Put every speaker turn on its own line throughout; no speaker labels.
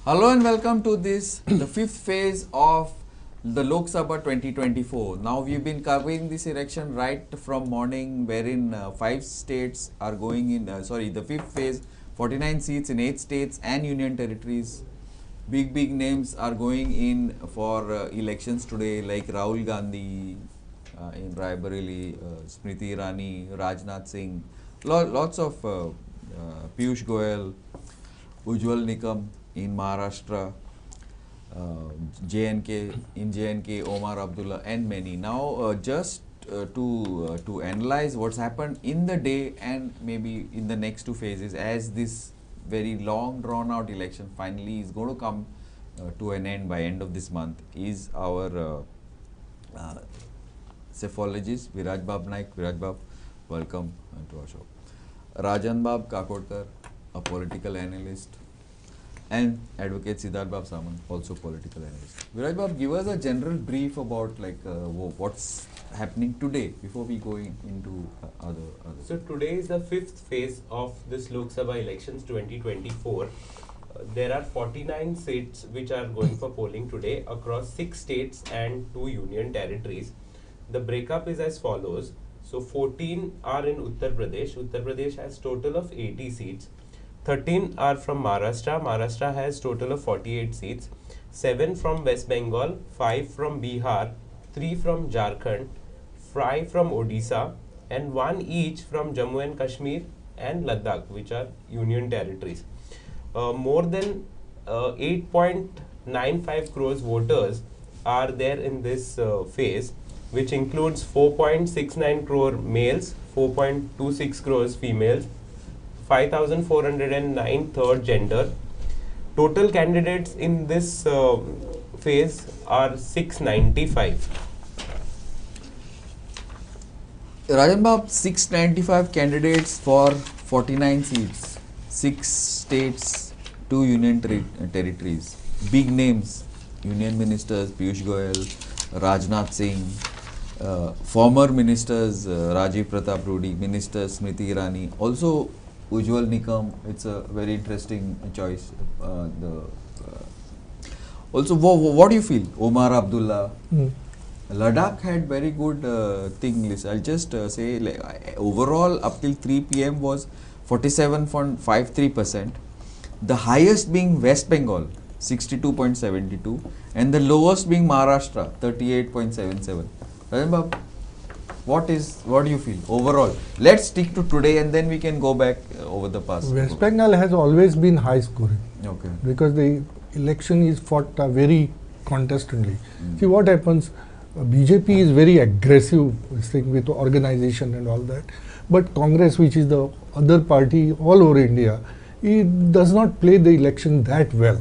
Hello and welcome to this, the fifth phase of the Lok Sabha 2024. Now we've been covering this election right from morning, wherein 5 states are going in, the fifth phase, 49 seats in 8 states and union territories. Big names are going in for elections today, like Rahul Gandhi in Raebareli, Smriti Irani, Rajnath Singh, lots of Piyush Goyal, Ujjwal Nikam in Maharashtra, JNK, Omar Abdullah and many. Now just to analyze what's happened in the day and maybe in the next 2 phases, as this very long drawn out election finally is going to come to an end by end of this month, is our cephalogist Viraj Bab Naik. Viraj Bab, welcome to our show. Rajan Bab Kakodkar, a political analyst, and Advocate Siddharth Bab Samant, also political analyst. Viraj Bab, give us a general brief about what's happening today before we go into other.
So today is the fifth phase of this Lok Sabha elections 2024. There are 49 seats which are going for polling today across 6 states and 2 union territories. The breakup is as follows. So 14 are in Uttar Pradesh. Uttar Pradesh has total of 80 seats. 13 are from Maharashtra. Maharashtra has total of 48 seats. 7 from West Bengal, 5 from Bihar, 3 from Jharkhand, 5 from Odisha, and 1 each from Jammu and Kashmir and Ladakh, which are union territories. More than 8.95 crores voters are there in this phase, which includes 4.69 crore males, 4.26 crores females, 5,409 third gender. Total candidates in this phase are 695.
Rajan Bab, 695 candidates for 49 seats, 6 states, 2 union territories. Big names, union ministers Piyush Goyal, Rajnath Singh, former ministers Rajiv Pratap Rudy, minister Smriti Irani, also Ujjwal Nikam. It's a very interesting choice. Also, what do you feel? Omar Abdullah. Ladakh had very good thing list. I'll just say overall up till 3 p.m. was 47.53%. The highest being West Bengal, 62.72%, and the lowest being Maharashtra, 38.77%. Rajan Bab, what do you feel overall? Let's stick to today and then we can go back over the past.
West Bengal has always been high scoring.
Okay.
Because the election is fought very contestedly. See what happens, BJP is very aggressive with organization and all that. But Congress, which is the other party all over India, it does not play the election that well.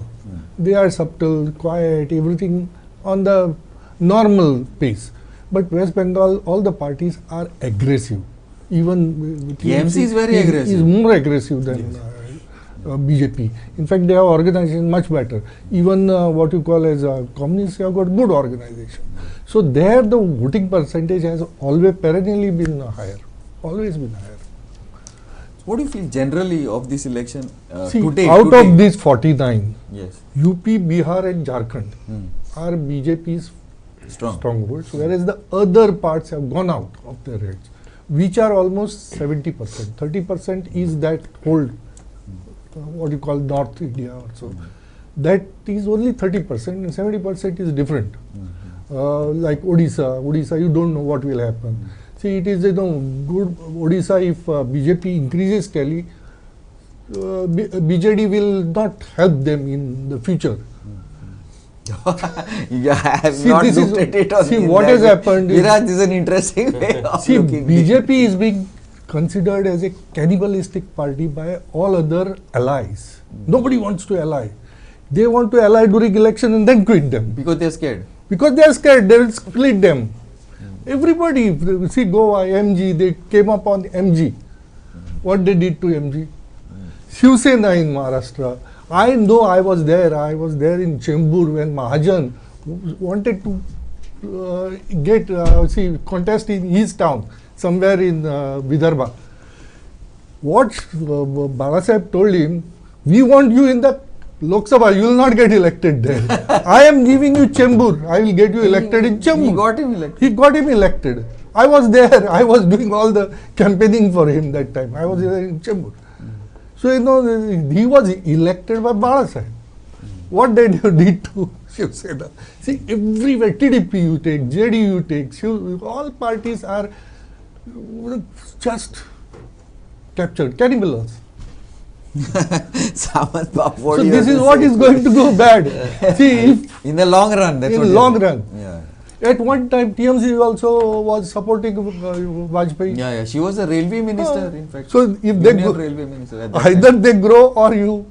They are subtle, quiet, everything on the normal pace. But West Bengal, all the parties are aggressive. Even
TMC is very aggressive.
Is more aggressive than BJP. In fact, they have organization much better. Even what you call as communists have got good organization. So there the voting percentage has always perennially been higher. Always been higher.
What do you feel generally of this election
today? Out of these 49,
yes,
UP, Bihar and Jharkhand are BJP's strong votes, whereas the other parts have gone out of their heads, which are almost 70%. 30% is that whole, what you call North India also. That is only 30% and 70% is different. Like Odisha, you don't know what will happen. See, it is good Odisha if BJP increases tally, BJD will not help them in the future.
Yeah, I have not looked at it.
See what has happened.
Viraj, this is an interesting way of looking.
BJP is being considered as a cannibalistic party by all other allies. Nobody wants to ally. They want to ally during election and then quit them.
Because they are scared.
Because they are scared, they will split them. Everybody, see Goa, MG, they came up on MG. What they did to MG? Shiv Sena in Maharashtra. I know I was there in Chembur when Mahajan wanted to contest in his town, somewhere in Vidarbha. What Balasaheb told him, we want you in the Lok Sabha, you will not get elected there. I am giving you Chembur. I will get you elected in Chembur.
He got him elected.
He got him elected. I was there. I was doing all the campaigning for him that time. I was in Chembur. So, he was elected by Balasaheb. What did you did to Shiv Sena? See, everywhere, TDP you take, JD you take, all parties are just captured, cannibals.
Samant Babu, what
So
do you
this
have
is
to
what
say?
is going to go bad. See, if
In the long run, that's
in
what
the
you
long
say.
run.
Yeah.
At one time, TMC also was supporting Vajpayee.
Yeah, she was a railway minister, in fact.
So if they
Union
go,
railway minister at that
either
time.
they grow or you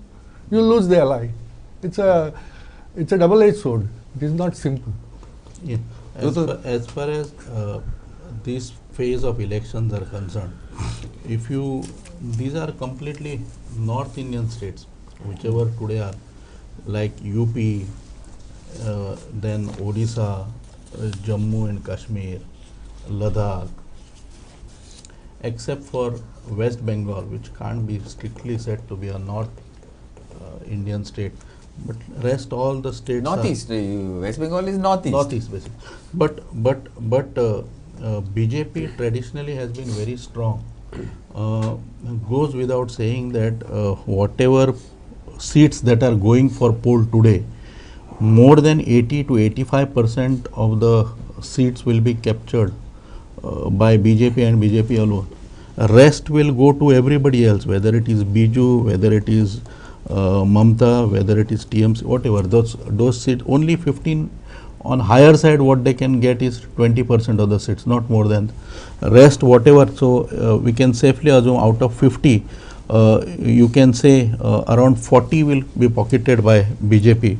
lose the ally. It's a double-edged sword. It is not simple.
Yeah. As far as this phase of elections are concerned, these are completely North Indian states, whichever today are, like UP, then Odisha, Jammu and Kashmir, Ladakh, except for West Bengal, which can't be strictly said to be a North Indian state, but rest all the states
Northeast, West Bengal is northeast.
Northeast basically. But BJP traditionally has been very strong. Goes without saying that whatever seats that are going for poll today, more than 80 to 85% of the seats will be captured by BJP and BJP alone. Rest will go to everybody else, whether it is Biju, whether it is Mamta, whether it is TMC, whatever. Those seats, only 15 on higher side, what they can get is 20% of the seats, not more than. Rest, whatever. So we can safely assume out of 50, you can say around 40 will be pocketed by BJP.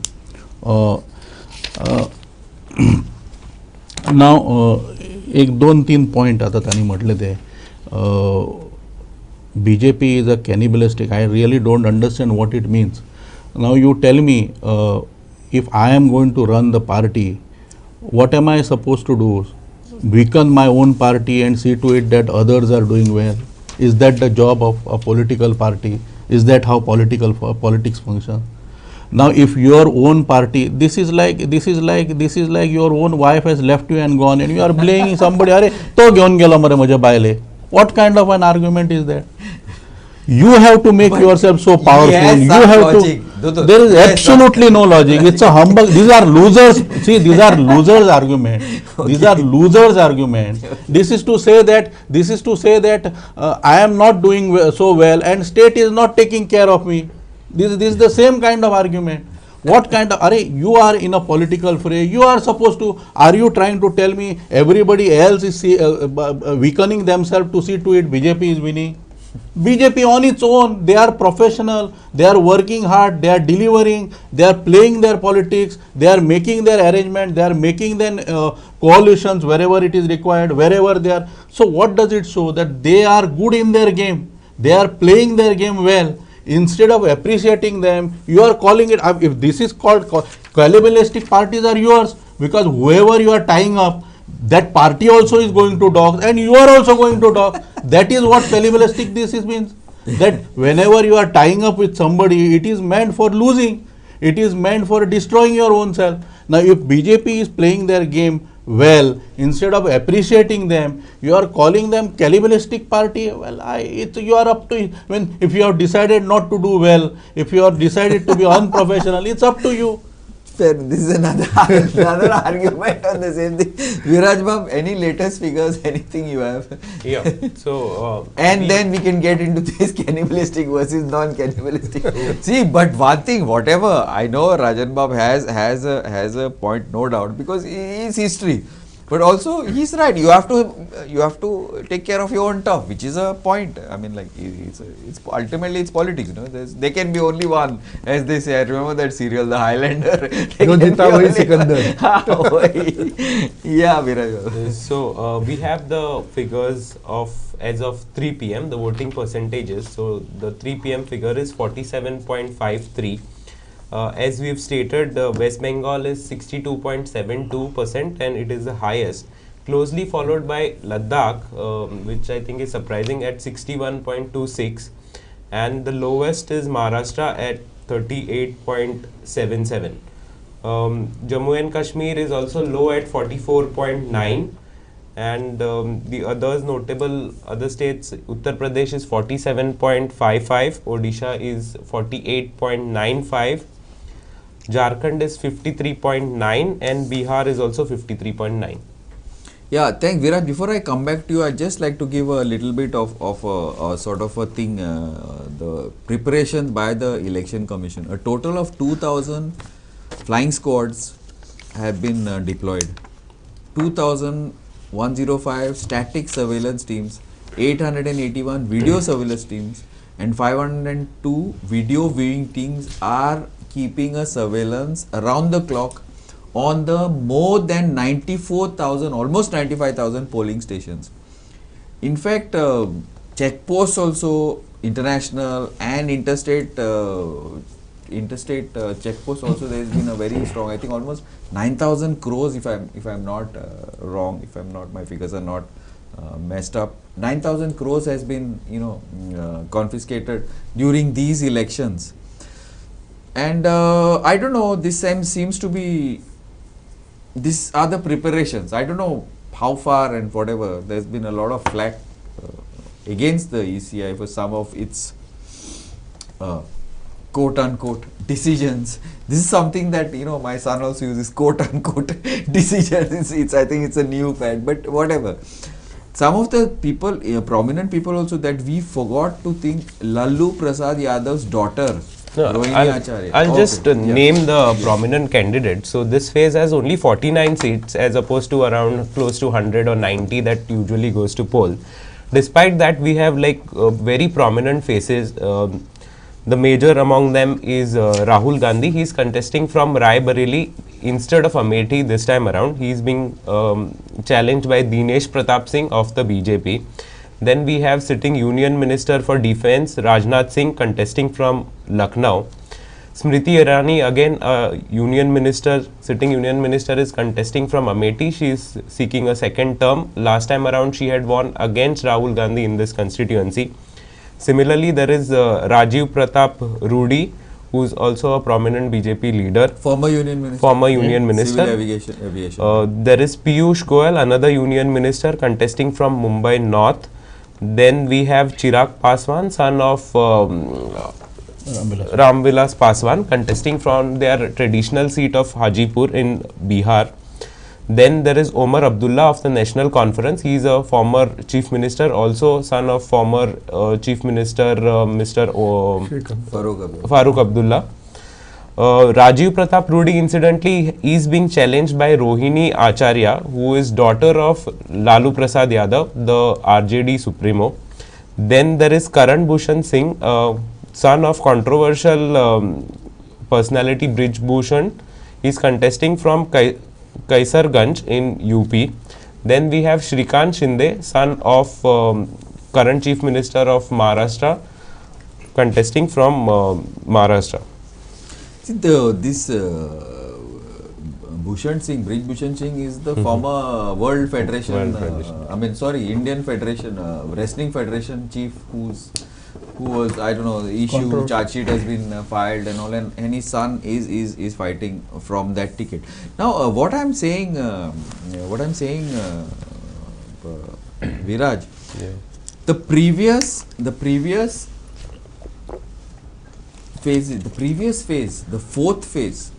Now, एक दोन तीन point आता त्यांनी म्हटले ते BJP is a cannibalistic. I really don't understand what it means. Now you tell me, if I am going to run the party, what am I supposed to do? Weaken my own party and see to it that others are doing well? Is that the job of a political party? Is that how politics function? Now, if your own party, this is like your own wife has left you and gone, and you are blaming somebody. Are to gyon gelo mare mujhe baile. What kind of an argument is that? You have to make yourself so powerful.
Yes,
you have
logic.
to. There is absolutely no logic. It's a humbug. These are losers. See, these are losers argument. These are losers argument. This is to say that I am not doing so well, and state is not taking care of me. This is the same kind of argument. What kind of, you are in a political fray, you are supposed to, are you trying to tell me everybody else is weakening themselves to see to it BJP is winning? BJP on its own, they are professional, they are working hard, they are delivering, they are playing their politics, they are making their arrangement, they are making then coalitions wherever it is required, wherever they are. So what does it show? That they are good in their game, they are playing their game well. Instead of appreciating them, you are calling it, if this is called cannibalistic, parties are yours, because whoever you are tying up, that party also is going to dock, and you are also going to dock. That is what cannibalistic this means. That whenever you are tying up with somebody, it is meant for losing. It is meant for destroying your own self. Now, if BJP is playing their game well, instead of appreciating them, you are calling them cannibalistic party. Well, you are up to, if you have decided not to do well, if you have decided to be unprofessional, it's up to you.
Fair. This is another argument on the same thing. Viraj Bab, any latest figures, anything you have?
Yeah. So
and then we can get into this cannibalistic versus non-cannibalistic. See, but one thing, whatever I know, Rajan Bab has a point, no doubt, because he is history. But also, he's right. You have to take care of your own stuff, which is a point. I mean, like it's ultimately it's politics. You know, there can be only one, as they say. I remember that serial, The Highlander. Yeah, Viraj.
So we have the figures of as of 3 p.m. the voting percentages. So the 3 p.m. figure is 47.53. As we have stated, West Bengal is 62.72% and it is the highest, closely followed by Ladakh, which I think is surprising, at 61.26, and the lowest is Maharashtra at 38.77. Jammu and Kashmir is also low at 44.9, and the others notable other states, Uttar Pradesh is 47.55, Odisha is 48.95, Jharkhand is 53.9, and Bihar is also 53.9.
Yeah, thanks Viraj. Before I come back to you, I'd just like to give a little bit of a sort of a thing, the preparation by the Election Commission. A total of 2,000 flying squads have been deployed, 2,105 static surveillance teams, 881 video surveillance teams, and 502 video viewing teams are keeping a surveillance around the clock on the more than 94,000, almost 95,000 polling stations. In fact, checkposts also, international and interstate checkposts also, there has been a very strong, I think almost 9,000 crores, if I'm not wrong, if I'm not, my figures are not messed up, 9,000 crores has been, confiscated during these elections. And I don't know, this seems to be, these are the preparations. I don't know how far and whatever. There's been a lot of flack against the ECI for some of its quote unquote decisions. This is something that my son also uses, quote unquote decisions. I think it's a new fad, but whatever. Some of the people, prominent people also, that we forgot to think, Lalu Prasad Yadav's daughter,
I'll just name the prominent candidates. So this phase has only 49 seats as opposed to around close to 100 or 90 that usually goes to poll. Despite that, we have like very prominent faces. The major among them is Rahul Gandhi. He is contesting from Rai Bareli instead of Amethi this time around. He is being challenged by Dinesh Pratap Singh of the BJP. Then we have sitting Union Minister for Defence Rajnath Singh contesting from Lucknow. Smriti Irani, again sitting Union Minister, is contesting from Amethi. She is seeking a second term. Last time around she had won against Rahul Gandhi in this constituency. Similarly, there is Rajiv Pratap Rudy, who is also a prominent BJP leader.
Former Union Minister.
Civil aviation. There is Piyush Goyal, another Union Minister, contesting from Mumbai North. Then we have Chirag Paswan, son of Ramvilas Paswan, contesting from their traditional seat of Hajipur in Bihar. Then there is Omar Abdullah of the National Conference. He is a former Chief Minister, also son of former Chief Minister Mr. Farooq Abdullah. Rajiv Pratap Rudy, incidentally, is being challenged by Rohini Acharya, who is daughter of Lalu Prasad Yadav, the RJD Supremo. Then there is Karan Bhushan Singh, son of controversial personality Brij Bhushan. He is contesting from Kaisarganj in UP. Then we have Shrikant Shinde, son of current Chief Minister of Maharashtra, contesting from Maharashtra.
See, this Bhushan Singh, Brij Bhushan Singh is the former World Federation, Indian Federation, Wrestling Federation chief, who was, I don't know, the issue, charge sheet has been filed and all, and his son is fighting from that ticket. Now, what I'm saying, Viraj, the previous phase, the fourth phase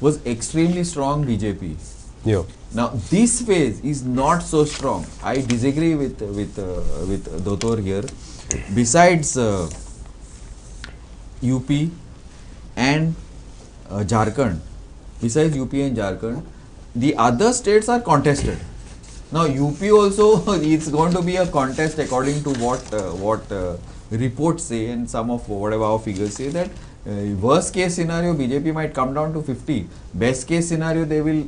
was extremely strong BJP.
Yeah.
Now this phase is not so strong. I disagree with Dotor here. Besides UP and Jharkhand, the other states are contested. Now UP also, it's going to be a contest according to what reports say, and some of whatever our figures say, that worst case scenario BJP might come down to 50. Best case scenario they will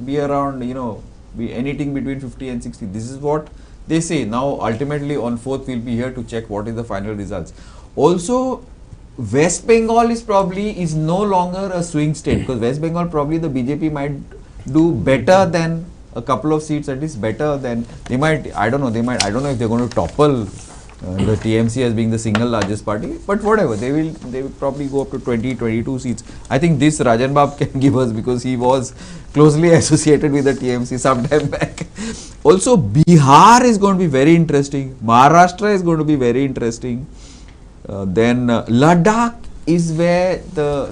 be around, be anything between 50 and 60. This is what they say. Now ultimately on 4th we'll be here to check what is the final results. Also, West Bengal is no longer a swing state, because West Bengal probably the BJP might do better than a couple of seats, at least better than, I don't know if they're going to topple the TMC as being the single largest party, but whatever, they will probably go up to 20-22 seats. I think this Rajan Bab can give us, because he was closely associated with the TMC some time back. Also, Bihar is going to be very interesting. Maharashtra is going to be very interesting. Then Ladakh is where the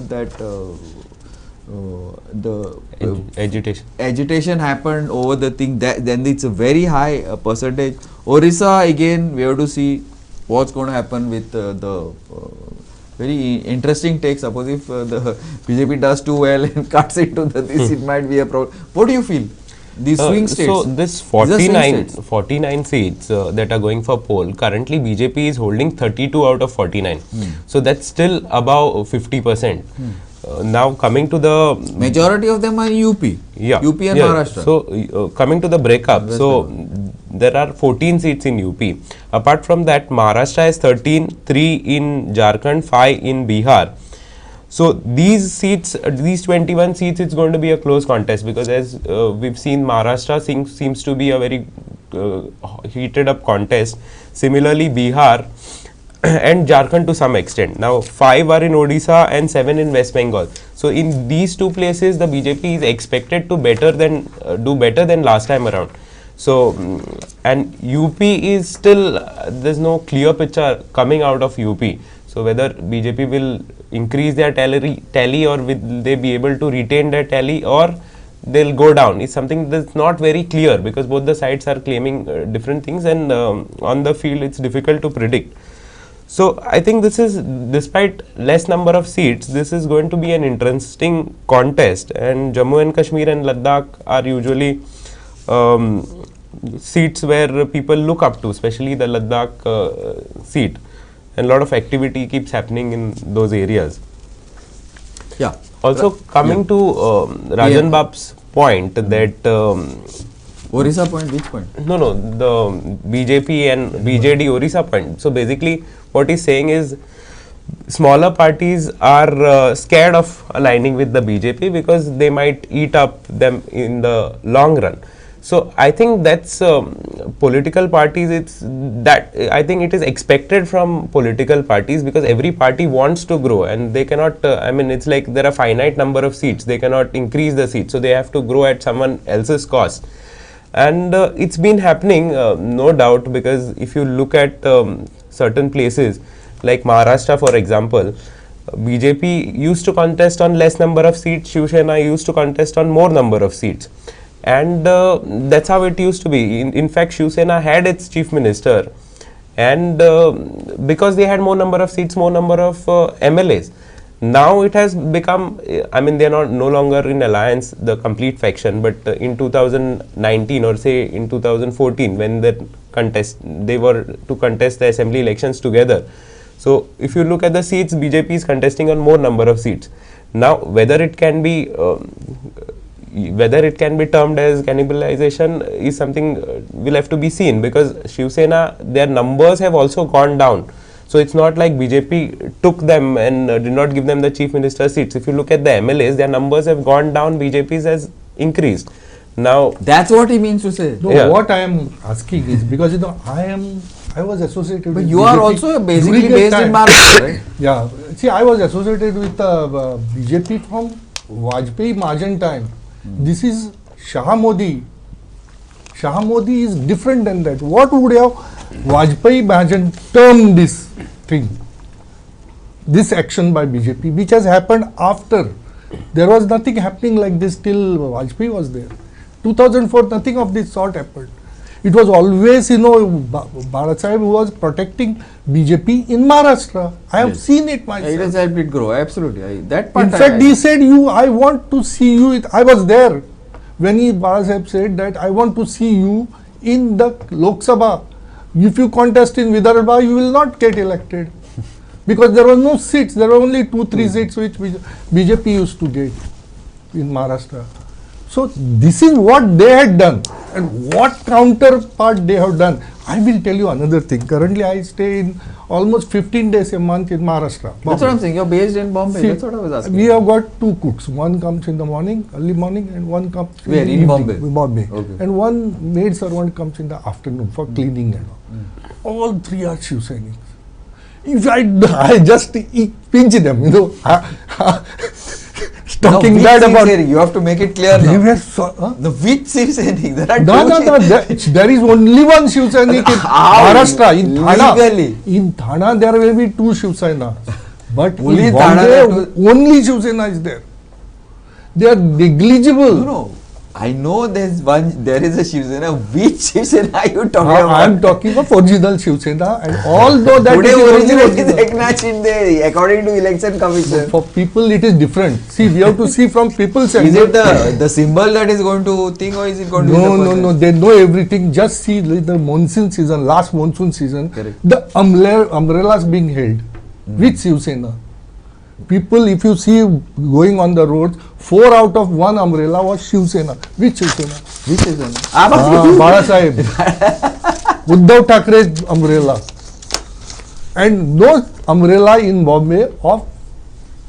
agitation happened over the thing. Then it's a very high percentage. Orissa, again, we have to see what's going to happen with the very interesting take. Suppose if the BJP does too well and cuts into this, it might be a problem. What do you feel? These swing states.
So this 49 seats that are going for poll, currently BJP is holding 32 out of 49. So that's still above 50%. Now coming to the
majority of them are UP.
Yeah,
UP and Maharashtra.
So coming to the breakup, there are 14 seats in UP. Apart from that, Maharashtra has 13, 3 in Jharkhand, 5 in Bihar. So these seats, these 21 seats, it's going to be a close contest, because as we've seen, Maharashtra seems to be a very heated up contest. Similarly, Bihar and Jharkhand to some extent. Now 5 are in Odisha and 7 in West Bengal. So in these two places, the BJP is expected to do better than last time around. So and UP is still, there's no clear picture coming out of UP. So whether BJP will increase their tally, or will they be able to retain their tally, or they'll go down, is something that's not very clear, because both the sides are claiming different things, and on the field it's difficult to predict. So I think this is, despite less number of seats, this is going to be an interesting contest, and Jammu and Kashmir and Ladakh are usually seats where people look up to, especially the Ladakh seat. And a lot of activity keeps happening in those areas.
Yeah.
Also, coming to Rajan Bab's point that
Orissa point, which point?
No, the BJP and BJD Orissa point. So basically, what he's saying is, smaller parties are scared of aligning with the BJP because they might eat up them in the long run. So I think that's political parties. I think it is expected from political parties, because every party wants to grow, and they cannot. I mean, it's like there are finite number of seats. They cannot increase the seats, so they have to grow at someone else's cost. And it's been happening, no doubt, because if you look at certain places like Maharashtra, for example, BJP used to contest on less number of seats. Shiv Sena used to contest on more number of seats. And that's how it used to be. In fact, Shiv Sena had its chief minister, and because they had more number of seats, more number of MLAs. Now it has become, I mean, they are no longer in alliance, the complete faction, but in 2019 or say in 2014, when they were to contest the assembly elections together. So if you look at the seats, BJP is contesting on more number of seats. Now whether it can be termed as cannibalization is something will have to be seen, because Shiv Sena, their numbers have also gone down. So it's not like BJP took them and did not give them the chief minister seats. If you look at the MLAs, their numbers have gone down, BJP's has increased. Now
that's what he means to say.
No, what I am asking is, because I was associated with
you
BJP
are also basically based in Maharashtra, right?
Yeah. See, I was associated with BJP from Vajpayee Majan time. This is Shah Modi. Shah Modi is different than that. What would have Vajpayee Majan termed this thing? This action by BJP, which has happened after. There was nothing happening like this till Vajpayee was there. 2004, nothing of this sort happened. It was always, Bharat Sahib who was protecting BJP in Maharashtra. I have seen it myself.
It has helped it grow, absolutely.
In fact, he said, I want to see you. I was there when Bharat Sahib said that I want to see you in the Lok Sabha. If you contest in Vidarbha, you will not get elected. Because there were no seats. There were only 2-3 seats which BJP used to get in Maharashtra. So this is what they had done, and what counterpart they have done. I will tell you another thing. Currently, I stay in almost 15 days a month in Maharashtra.
That's what I'm saying. You're based in Bombay.
See,
That's what I was asking.
we have got two cooks. One comes in the morning, early morning, and one comes
Where?
the
In Bombay?
evening, Bombay.
Okay.
And one maid servant comes in the afternoon for cleaning and all. All three are Shiv Sainiks. If I just pinch them, talking
which
bad
Shiv
about.
Sainik? You have to make it clear
They
now.
were so,
The which Shiv Sainik? There are
no. There is only one Shiv Sainik in
How?
Maharashtra. In Thana,
Legally?
in Thana there will be two Shiv Senas, but
Only
in
Thana
Bombay
there are
only Shiv Sena is there. They are negligible.
No. I know there is a Shiv Sena. Which Shiv Sena are you talking about?
I am talking of original Shiv Sena, and although that
Today
is
original is
original,
Eknath Shinde according to election commission.
for people it is different. See, we have to see from people's
Is
angle.
it the symbol that is going to think, or is it going to be the person?
No. They know everything. Just see the monsoon season, last monsoon season,
Correct.
the umbrellas being held. Which Shiv Sena? People, if you see going on the roads, 4 out of 1 umbrella was Shiv Sena. Which Shiv Sena?
Which Shiv Sena?
Bala Sahib. Uddhav Thackeray's umbrella. And no umbrella in Bombay of.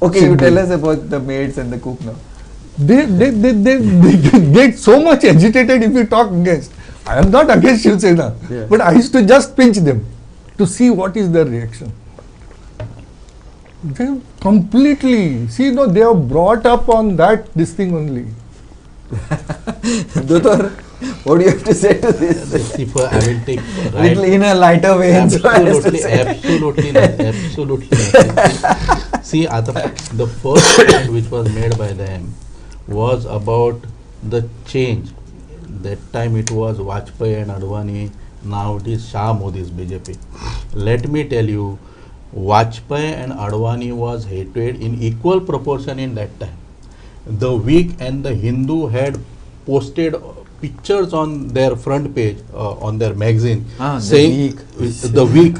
Okay, you
Shinde.
tell us about the maids and the cook now.
They get so much agitated if you talk against. I am not against Shiv Sena,
Yeah.
but I used to just pinch them to see what is their reaction. They completely, see, they are brought up on this thing only.
Dotor, what do you have to say to this?
If I will take
Little in a lighter vein. so I have to say.
Absolutely nothing. See, the first point which was made by them was about the change. That time it was Vajpayee and Advani, now it is Shah Modi's BJP. Let me tell you, Vajpayee and Advani was hated in equal proportion in that time. The Week and the Hindu had posted pictures on their front page, on their magazine, saying the Week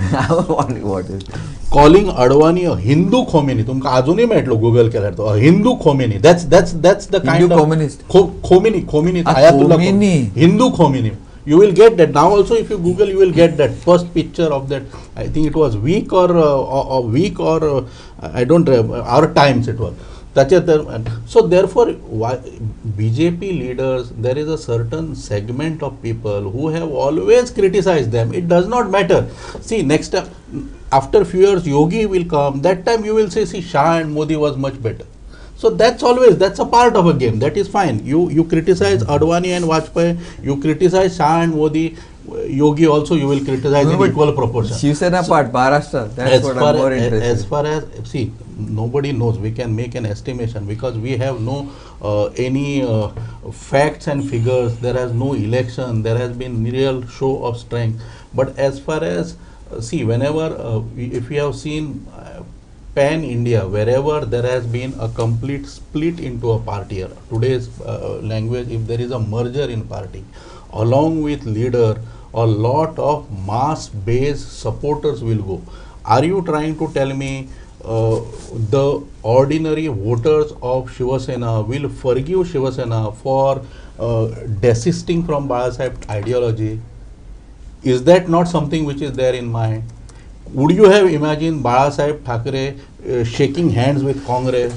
What is
calling Advani a Hindu Khomeini. तुमका अजूनही मेळटलो Google केल्यार तो a Hindu Khomeini. That's the kind
Hindu
of
communist.
Khomeini.
Khomeini.
Hindu Khomeini. You will get that now also. If you Google, you will get that first picture of that. I think it was Week or I don't remember. Our Times it was. So therefore, BJP leaders, there is a certain segment of people who have always criticized them. It does not matter. See, next time, after few years, Yogi will come. That time you will say, see, Shah and Modi was much better. So that's a part of a game. That is fine. You criticize Advani and Vajpayee, you criticize Shah and Modi, Yogi also you will criticize in equal proportion.
Shiv Sena part, Maharashtra. That's what I'm more interested.
As far as, see, nobody knows. We can make an estimation because we have no any facts and figures. There has no election. There has been real show of strength. But as far as, see, whenever, if we have seen pan India, wherever there has been a complete split into a party, today's language, if there is a merger in party, along with leader, a lot of mass based supporters will go. Are you trying to tell me the ordinary voters of Shiva Sena will forgive Shiva Sena for desisting from Bala Sahib ideology? Is that not something which is there in mind? Would you have imagined Bala Sahib Thackeray shaking hands with Congress?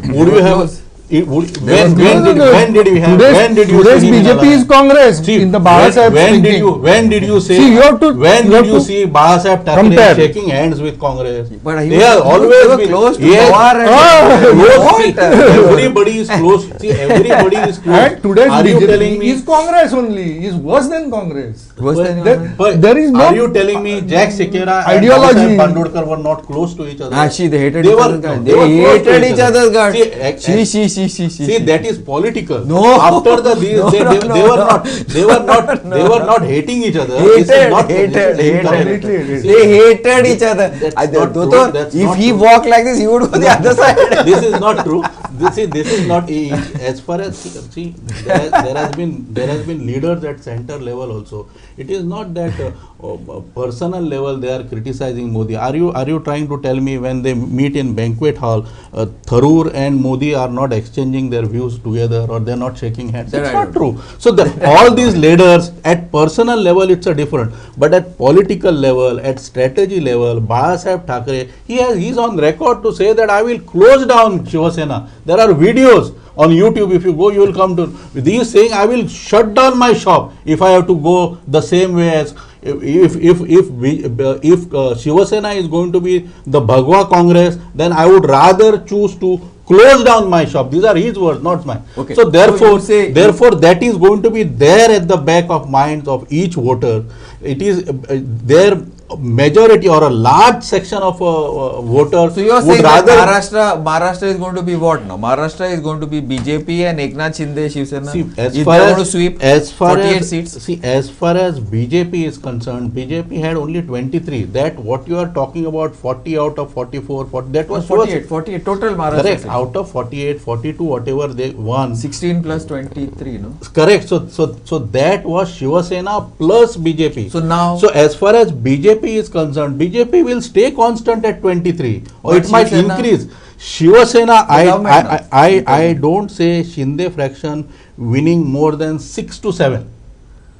Would you have? When did you have?
Today's BJP is Congress in the Bala Sahib thinking.
When did you say?
See, you have to.
When did you see Bala Sahib Thackeray
compare.
shaking hands with Congress?
But
They have always been
close to
yes.
power.
Everybody is close. See, everybody is close.
And today's
Are you telling
BJP
me?
is Congress only. Is worse than Congress.
There
is no.
Are you telling me Jack Sekera and
ideology.
Baba Saheb Pandurkar were not close to each other?
Actually, they hated
They
each
were-
other's guts.
they were
They
close to
hated
each
each other's guts.
See, See, that is political.
No.
After the these,
No,
they were not hating each other. This is not- this is incorrect.
Completely hated.
See,
They hated each other.
That's not true.
Dotor,
That's
if
not
he
true.
walked like this, he would go the other side.
This is not true. this is not as far as see there has been leaders at center level also. It is not that personal level they are criticizing Modi. Are you trying to tell me when they meet in banquet hall, Tharoor and Modi are not exchanging their views together, or they are not shaking hands? It's not true. So all these leaders at personal level it's a different, but at political level, at strategy level, Balasaheb Thackeray, he's on record to say that I will close down Shiva Sena. There are videos on YouTube. If you go, you will come to. He is saying I will shut down my shop if I have to go the same way as if Shiva Sena is going to be the Bhagwa Congress, then I would rather choose to close down my shop. These are his words, not mine.
Okay.
So therefore that is going to be there at the back of minds of each voter. It is their majority or a large section of voters.
So you are saying that Maharashtra is going to be what now? Maharashtra is going to be BJP and Eknath Shinde Shiv Sena.
See,
Is they going to sweep 48 seats?
See, as far as BJP is concerned, BJP had only 23. That what you are talking about, 40 out of 44, that was
48 total Maharashtra.
Correct.
Seats.
Out of 48, 42, whatever they won.
16 plus 23, no?
Correct. So that was Shiva Sena plus BJP.
So now,
so as far as BJP is concerned, BJP will stay constant at 23, or it might increase. Shiva Sena, I don't say Shinde fraction winning more than 6 to 7.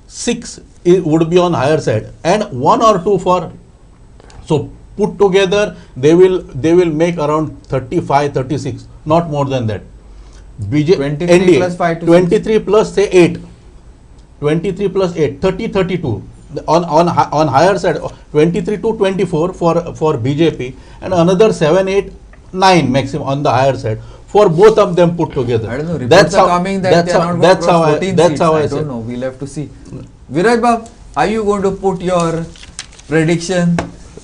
6 would be on higher side, and 1 or 2 for. So put together, they will make around 35, 36, not more than that.
23
NDA,
plus 5 to
23 6. Plus say 8. 23 plus 8, 30, 32. On higher side, 23 to 24 for BJP, and another 7, 8, 9 maximum on the higher side for both of them put together.
I don't know. Reports are coming that they are not going to cross 14 seats. I don't know. We'll have to see. Viraj Bab, are you going to put your prediction?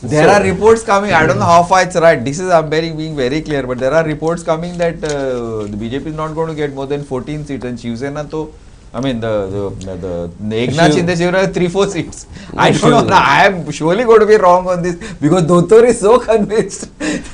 There are reports coming. I don't know how far it's right. This is being very clear, but there are reports coming that the BJP is not going to get more than 14 seats, and Shiv Sena the Eknath Shinde Shiva 3-4 seats. I don't know. I am surely going to be wrong on this because Dottor is so convinced.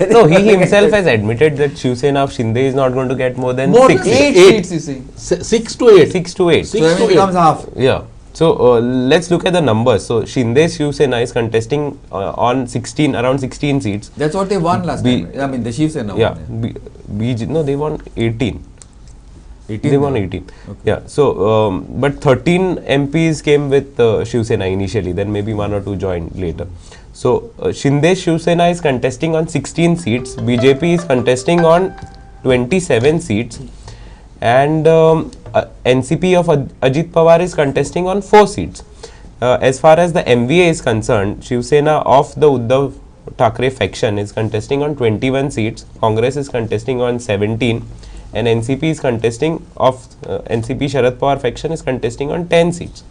No, he himself has admitted that Shiv Sena of Shinde is not going to get more than
8 seats. You see,
6 to 8.
6 to 8.
So it becomes half.
Yeah. So let's look at the numbers. So Shinde Shiv Sena is contesting on around 16 seats.
That's what they won last time. I mean, the Shiv Sena won.
No, they won 18.
18
they won 18. Okay. Yeah. So, but 13 MPs came with Shiv Sena initially. Then maybe 1 or 2 joined later. So Shinde Shiv Sena is contesting on 16 seats. BJP is contesting on 27 seats, and NCP of Ajit Pawar is contesting on 4 seats. As far as the MVA is concerned, Shiv Sena of the Uddhav Thackeray faction is contesting on 21 seats. Congress is contesting on 17. And NCP is contesting NCP Sharad Pawar faction is contesting on 10 seats.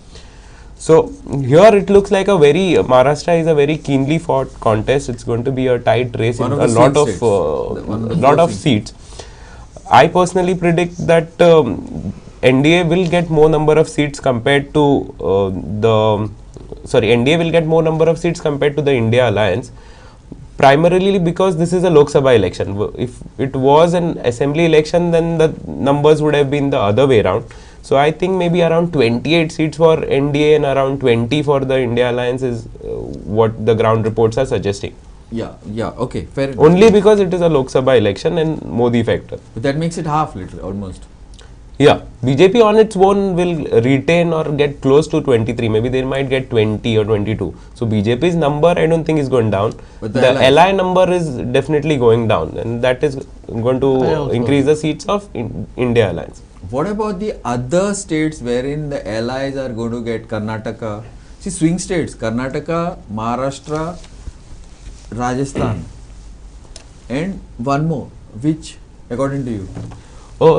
So here it looks like Maharashtra is a very keenly fought contest. It's going to be a tight race in a lot of seats. I personally predict that NDA will get more number of seats compared to NDA will get more number of seats compared to the India Alliance. Primarily because this is a Lok Sabha election. If it was an assembly election, then the numbers would have been the other way around. So I think maybe around 28 seats for NDA and around 20 for the India Alliance is what the ground reports are suggesting.
Yeah, okay, fair enough.
Only because it is a Lok Sabha election and Modi factor.
But that makes it half, almost.
Yeah, BJP on its own will retain or get close to 23. Maybe they might get 20 or 22. So BJP's number I don't think is going down. But the LI number is definitely going down, and that is going to increase the seats of India Alliance.
What about the other states wherein the allies are going to get Karnataka? See, swing states, Karnataka, Maharashtra, Rajasthan, and one more, which according to you?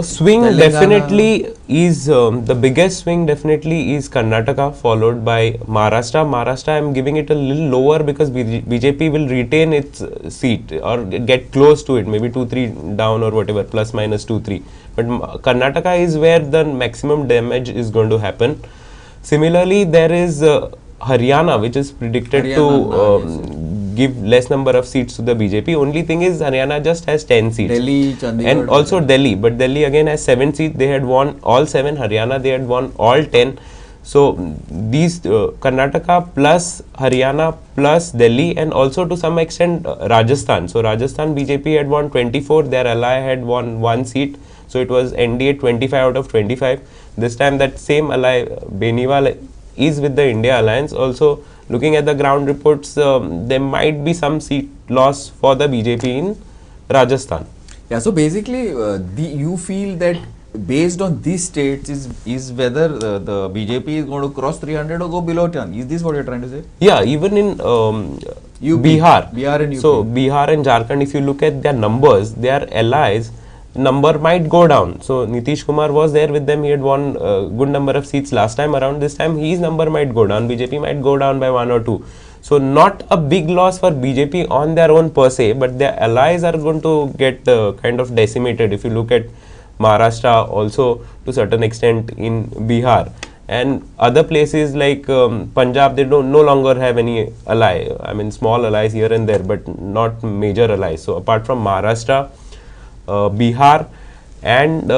Swing Telangana. Definitely is the biggest swing definitely is Karnataka, followed by Maharashtra. Maharashtra I am giving it a little lower because BJP will retain its seat or get close to it, maybe 2-3 down or whatever, plus minus 2-3. But Karnataka is where the maximum damage is going to happen. Similarly, there is Haryana, which is predicted to give less number of seats to the BJP. Only thing is Haryana just has 10 seats.
Delhi, Chandigarh.
And also Delhi. But Delhi again has 7 seats. They had won all 7. Haryana, they had won all 10. So these Karnataka plus Haryana plus Delhi and also to some extent Rajasthan. So Rajasthan BJP had won 24. Their ally had won 1 seat. So it was NDA 25 out of 25. This time that same ally, Beniwal, is with the India Alliance. Also, looking at the ground reports, there might be some seat loss for the BJP in Rajasthan.
Yeah, so basically, you feel that based on these states is whether the BJP is going to cross 300 or go below 10. Is this what you're trying to say?
Yeah, even in Bihar.
Bihar and UP.
So Bihar and Jharkhand, if you look at their numbers, their allies, number might go down. So Nitish Kumar was there with them. He had won a good number of seats last time around. This time his number might go down. BJP might go down by 1 or 2. So not a big loss for BJP on their own per se, but their allies are going to get kind of decimated. If you look at Maharashtra, also to certain extent in Bihar and other places like Punjab, they no longer have any ally. I mean small allies here and there, but not major allies. So apart from Maharashtra, Bihar and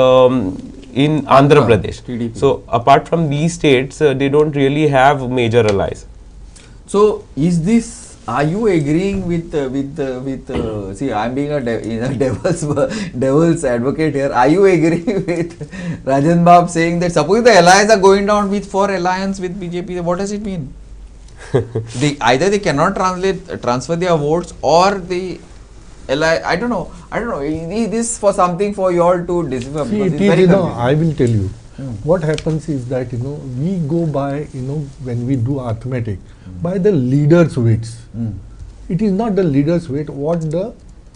in Andhra Pradesh.
TDP.
So apart from these states, they don't really have major allies.
So is this? Are you agreeing with see, I'm being a devil's advocate here. Are you agreeing with Rajan Bab saying that suppose the allies are going down for alliance with BJP, what does it mean? Either they cannot transfer their votes or the I don't know. Is this for something for you all to decipher?
See, it is, I will tell you. What happens is that, we go by, when we do arithmetic, by the leader's weights. It is not the leader's weight, what the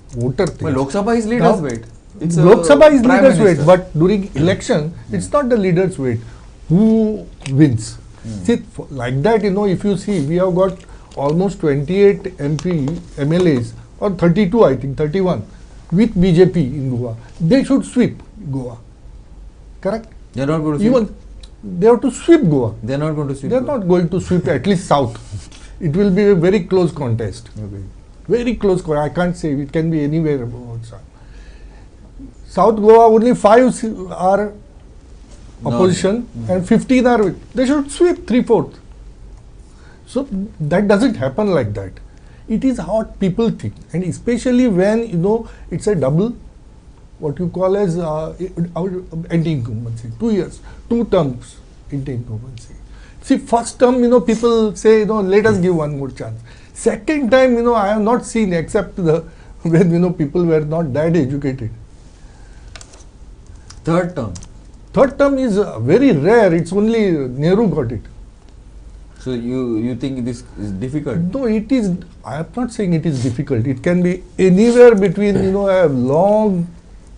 voter thinks.
Well, Lok Sabha is leader's weight. It's
Lok Sabha is
Prime
leader's
Minister.
weight, but during election, it's not the leader's weight. Who wins? See, like that, if you see, we have got almost 28 MLAs, or 32, I think, 31, with BJP in Goa. They should sweep Goa. Correct?
They're not going to sweep.
Even they have to sweep Goa.
They're not going to sweep.
They are not going to sweep at least south. It will be a very close contest.
Okay.
Very close. I can't say it can be anywhere outside. South Goa only 5 are opposition and 15 are with. They should sweep 3/4. So that doesn't happen like that. It is what people think, and especially when it's a double, what you call as anti-incumbency. 2 years, 2 terms anti-incumbency. See, first term, people say, let us give one more chance. Second time, I have not seen except when people were not that educated.
Third term.
Third term is very rare. It's only Nehru got it.
So you think this is difficult?
No, it is. I am not saying it is difficult. It can be anywhere between a long,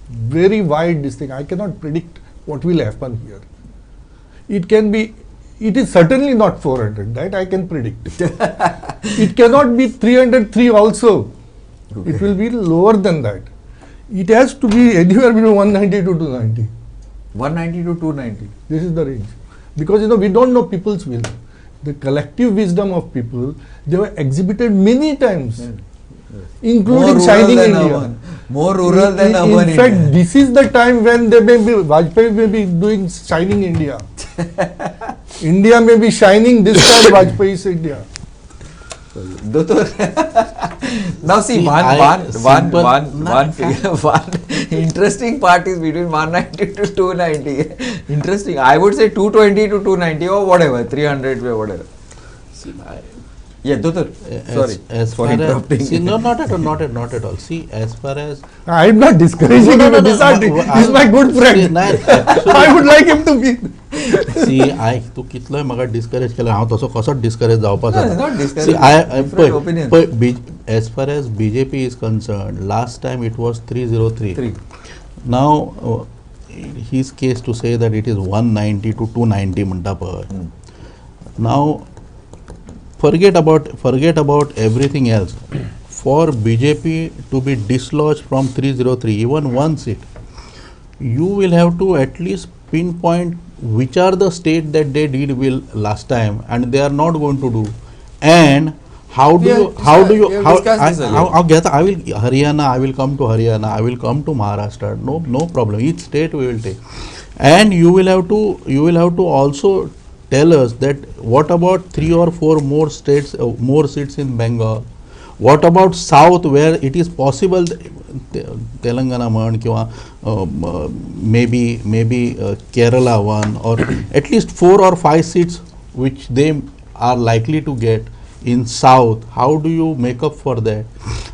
very wide this thing. I cannot predict what will happen here. It can be. It is certainly not 400. That I can predict. It cannot be 303 also.
Okay.
It will be lower than that. It has to be anywhere between 190 to 290.
190 to 290.
This is the range. Because we don't know people's will. The collective wisdom of people, they were exhibited many times, including shining India.
More rural than urban.
In fact, this is the time when Vajpayee may be doing shining India. India may be shining this time, Vajpayee is India.
Now see, one interesting part is between 190 to 290. Interesting. I would say 220 to 290 or whatever, 300 or whatever. Yeah, Dutar. Sorry for interrupting.
See, no, not at all. See, as far as
I am not discouraging him. He's my good friend. I would like him to be.
सी तू कितलोय म्हाका discourage केला हांव तसो कसोच discourage जावपाक as far as BJP is concerned, last time it was 303. Now his case to say that it is 190 to 290 म्हणटा पळय. Now forget about everything else. For BJP to be dislodged from 303, even one seat, you will have to at least pinpoint which are the state that they did well last time and they are not going to do, and how do
We
you,
have
how do you,
discussed- we have
how,
discussed this earlier.
I'll get, I will, Haryana, I will come to Haryana, I will come to Maharashtra, no problem, each state we will take. And you will have to also tell us that what about 3 or 4 more states, more seats in Bengal? What about South, where it is possible, Telangana man, maybe Kerala one, or at least 4 or 5 seats which they are likely to get in South. How do you make up for that?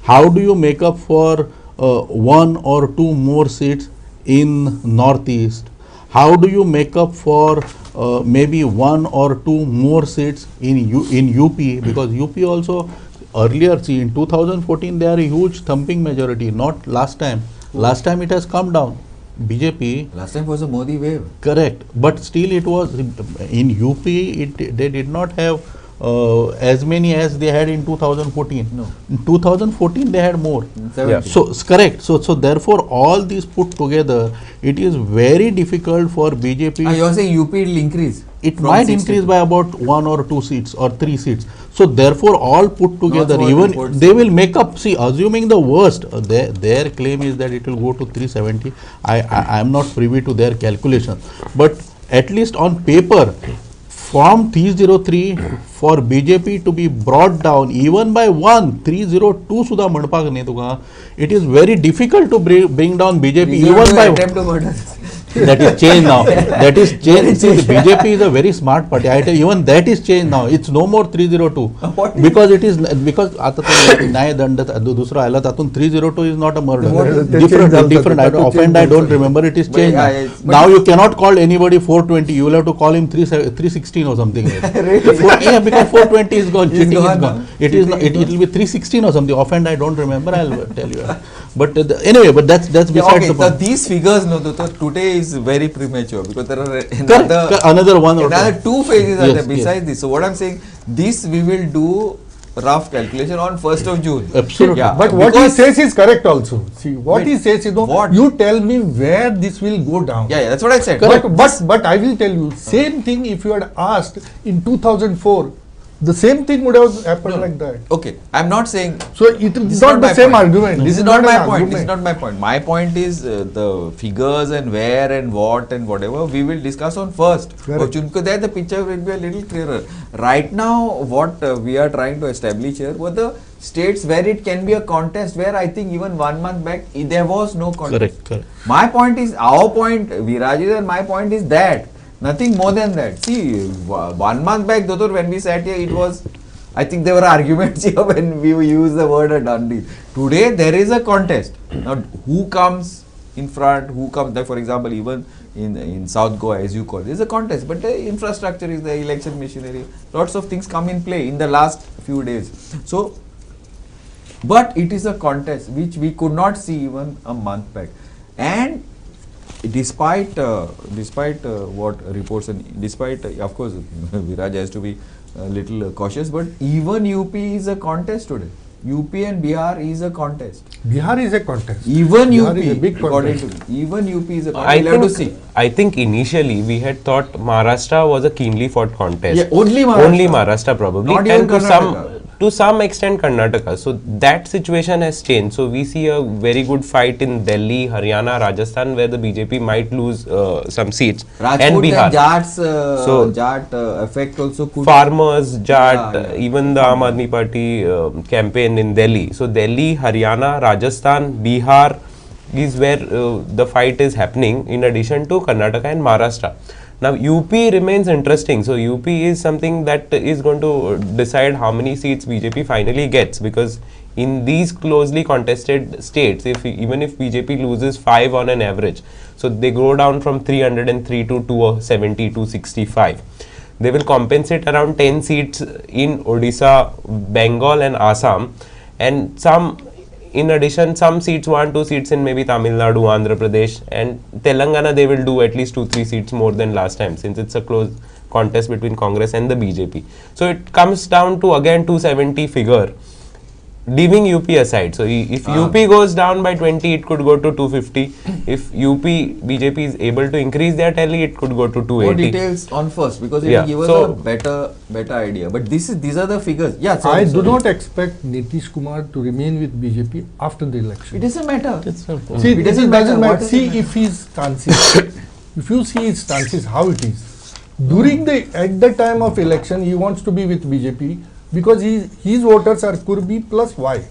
How do you make up for 1 or 2 more seats in Northeast? How do you make up for maybe 1 or 2 more seats in UP? Because UP also earlier, see, in 2014 they are a huge thumping majority, not last time. Last time it has come down. BJP.
Last time was a Modi wave.
Correct, but still it was in UP. They did not have as many as they had in 2014.
No.
In 2014 they had more.
70.
So correct. So therefore all these put together, it is very difficult for BJP.
You are saying UP will increase?
It
from
might
60
increase
to-
by about 1 or 2 seats or 3 seats. So therefore all put together,
what
even
reports
they
say.
will make up, see, assuming the worst, their claim is that it will go to 370. I am not privy to their calculation, but at least on paper, from 303 for BJP to be brought down even by 302 सुद्धा म्हणपाक न्ही तुका, it is very difficult to bring down BJP
We will
even
do
by
attempt to murder.
that is changed now. That is changed. See, the BJP is a very smart party. I tell you, even that is changed now. It's no more 302
What is-
because it is because आता तो न्याय दंड दुसरा आला तातून 302 is not a murder.
What is-
they
Different,
changed
different. I
also.
don't, offhand, I don't remember. It is
But
changed
yeah,
now.
it's- but-
Now you cannot call anybody 420. You will have to call him 316 or something.
Really?
Yeah, because 420 is gone.
It's
Cheating
gone,
is gone.
huh?
It is.
Cheating is
It will be 316 or something. Offhand, I don't remember. I'll tell you. But anyway, but that's
Yeah,
besides
okay,
the
so
point.
these figures, no, today is very premature because there are
Correct. Another one or
another
two.
2 phases are
Yes,
there besides this. So what I'm saying, this we will do rough calculation on 1st of June.
Absolutely.
Yeah,
But what he
because-
says is correct also. See, what
Wait,
he says is, no,
what?
you tell me where this will go down.
Yeah, that's what I said.
Correct.
But I will tell you, same thing if you had asked in 2004, the same thing would have happened like that.
Okay, I'm not saying
So it
this
is
is
not
my
the same
point.
argument.
This is not
an
my point.
argument.
This is not my point. My point is the figures and where and what and whatever we will discuss on 1st.
Correct.
Because there the picture will be a little clearer. Right now, what we are trying to establish here were the states where it can be a contest. Where I think even 1 month back there was no contest.
Correct.
My point is, our point, Viraj's and my point is that nothing more than that. See, 1 month back, Dr. when we sat here, it was. I think there were arguments here when we use the word a done deal. Today there is a contest. Now who comes in front, who comes there, for example, even in South Goa, as you call it, there is a contest. But the infrastructure is the election machinery. Lots of things come in play in the last few days. So, but it is a contest which we could not see even a month back. And despite what reports and despite of course Viraj has to be a little cautious, but even UP is a contest today. UP and Bihar is a contest.
Bihar is a contest.
Even
Bihar
UP,
is a big
according
contest.
to me, even UP is a contest. We'll have to see.
I think initially we had thought Maharashtra was a keenly fought contest.
Yeah, only Maharashtra.
Only Maharashtra probably,
Not
and
even
to some extent Karnataka. So that situation has changed. So we see a very good fight in Delhi, Haryana, Rajasthan, where the BJP might lose some seats,
Rajput
and
and
Bihar.
Jats,
So-
Jat effect also could.
Farmers, Jat,
Yeah, yeah.
even the Aam Aadmi Party campaign in Delhi. So Delhi, Haryana, Rajasthan, Bihar is where the fight is happening, in addition to Karnataka and Maharashtra. Now UP remains interesting. So UP is something that is going to decide how many seats BJP finally gets, because in these closely contested states, even if BJP loses 5 on an average, so they go down from 303 to 270 to 65. They will compensate around 10 seats in Odisha, Bengal and Assam, and some, in addition, some seats, 1-2 seats in maybe Tamil Nadu, Andhra Pradesh, and Telangana. They will do at least 2-3 seats more than last time, since it's a close contest between Congress and the BJP. So it comes down to again 270 figure. leaving UP aside. So if UP goes down by 20, it could go to 250. If UP BJP is able to increase their tally, it could go to 280.
More details on first, because it will give us a better idea. But these are the figures. Yeah,
I do not expect Nitish Kumar to remain with BJP after the election.
It doesn't matter.
See, it doesn't matter. See if his stances. If you see his stances, how it is. At the time of election, he wants to be with BJP because his voters are Kurbi plus Y.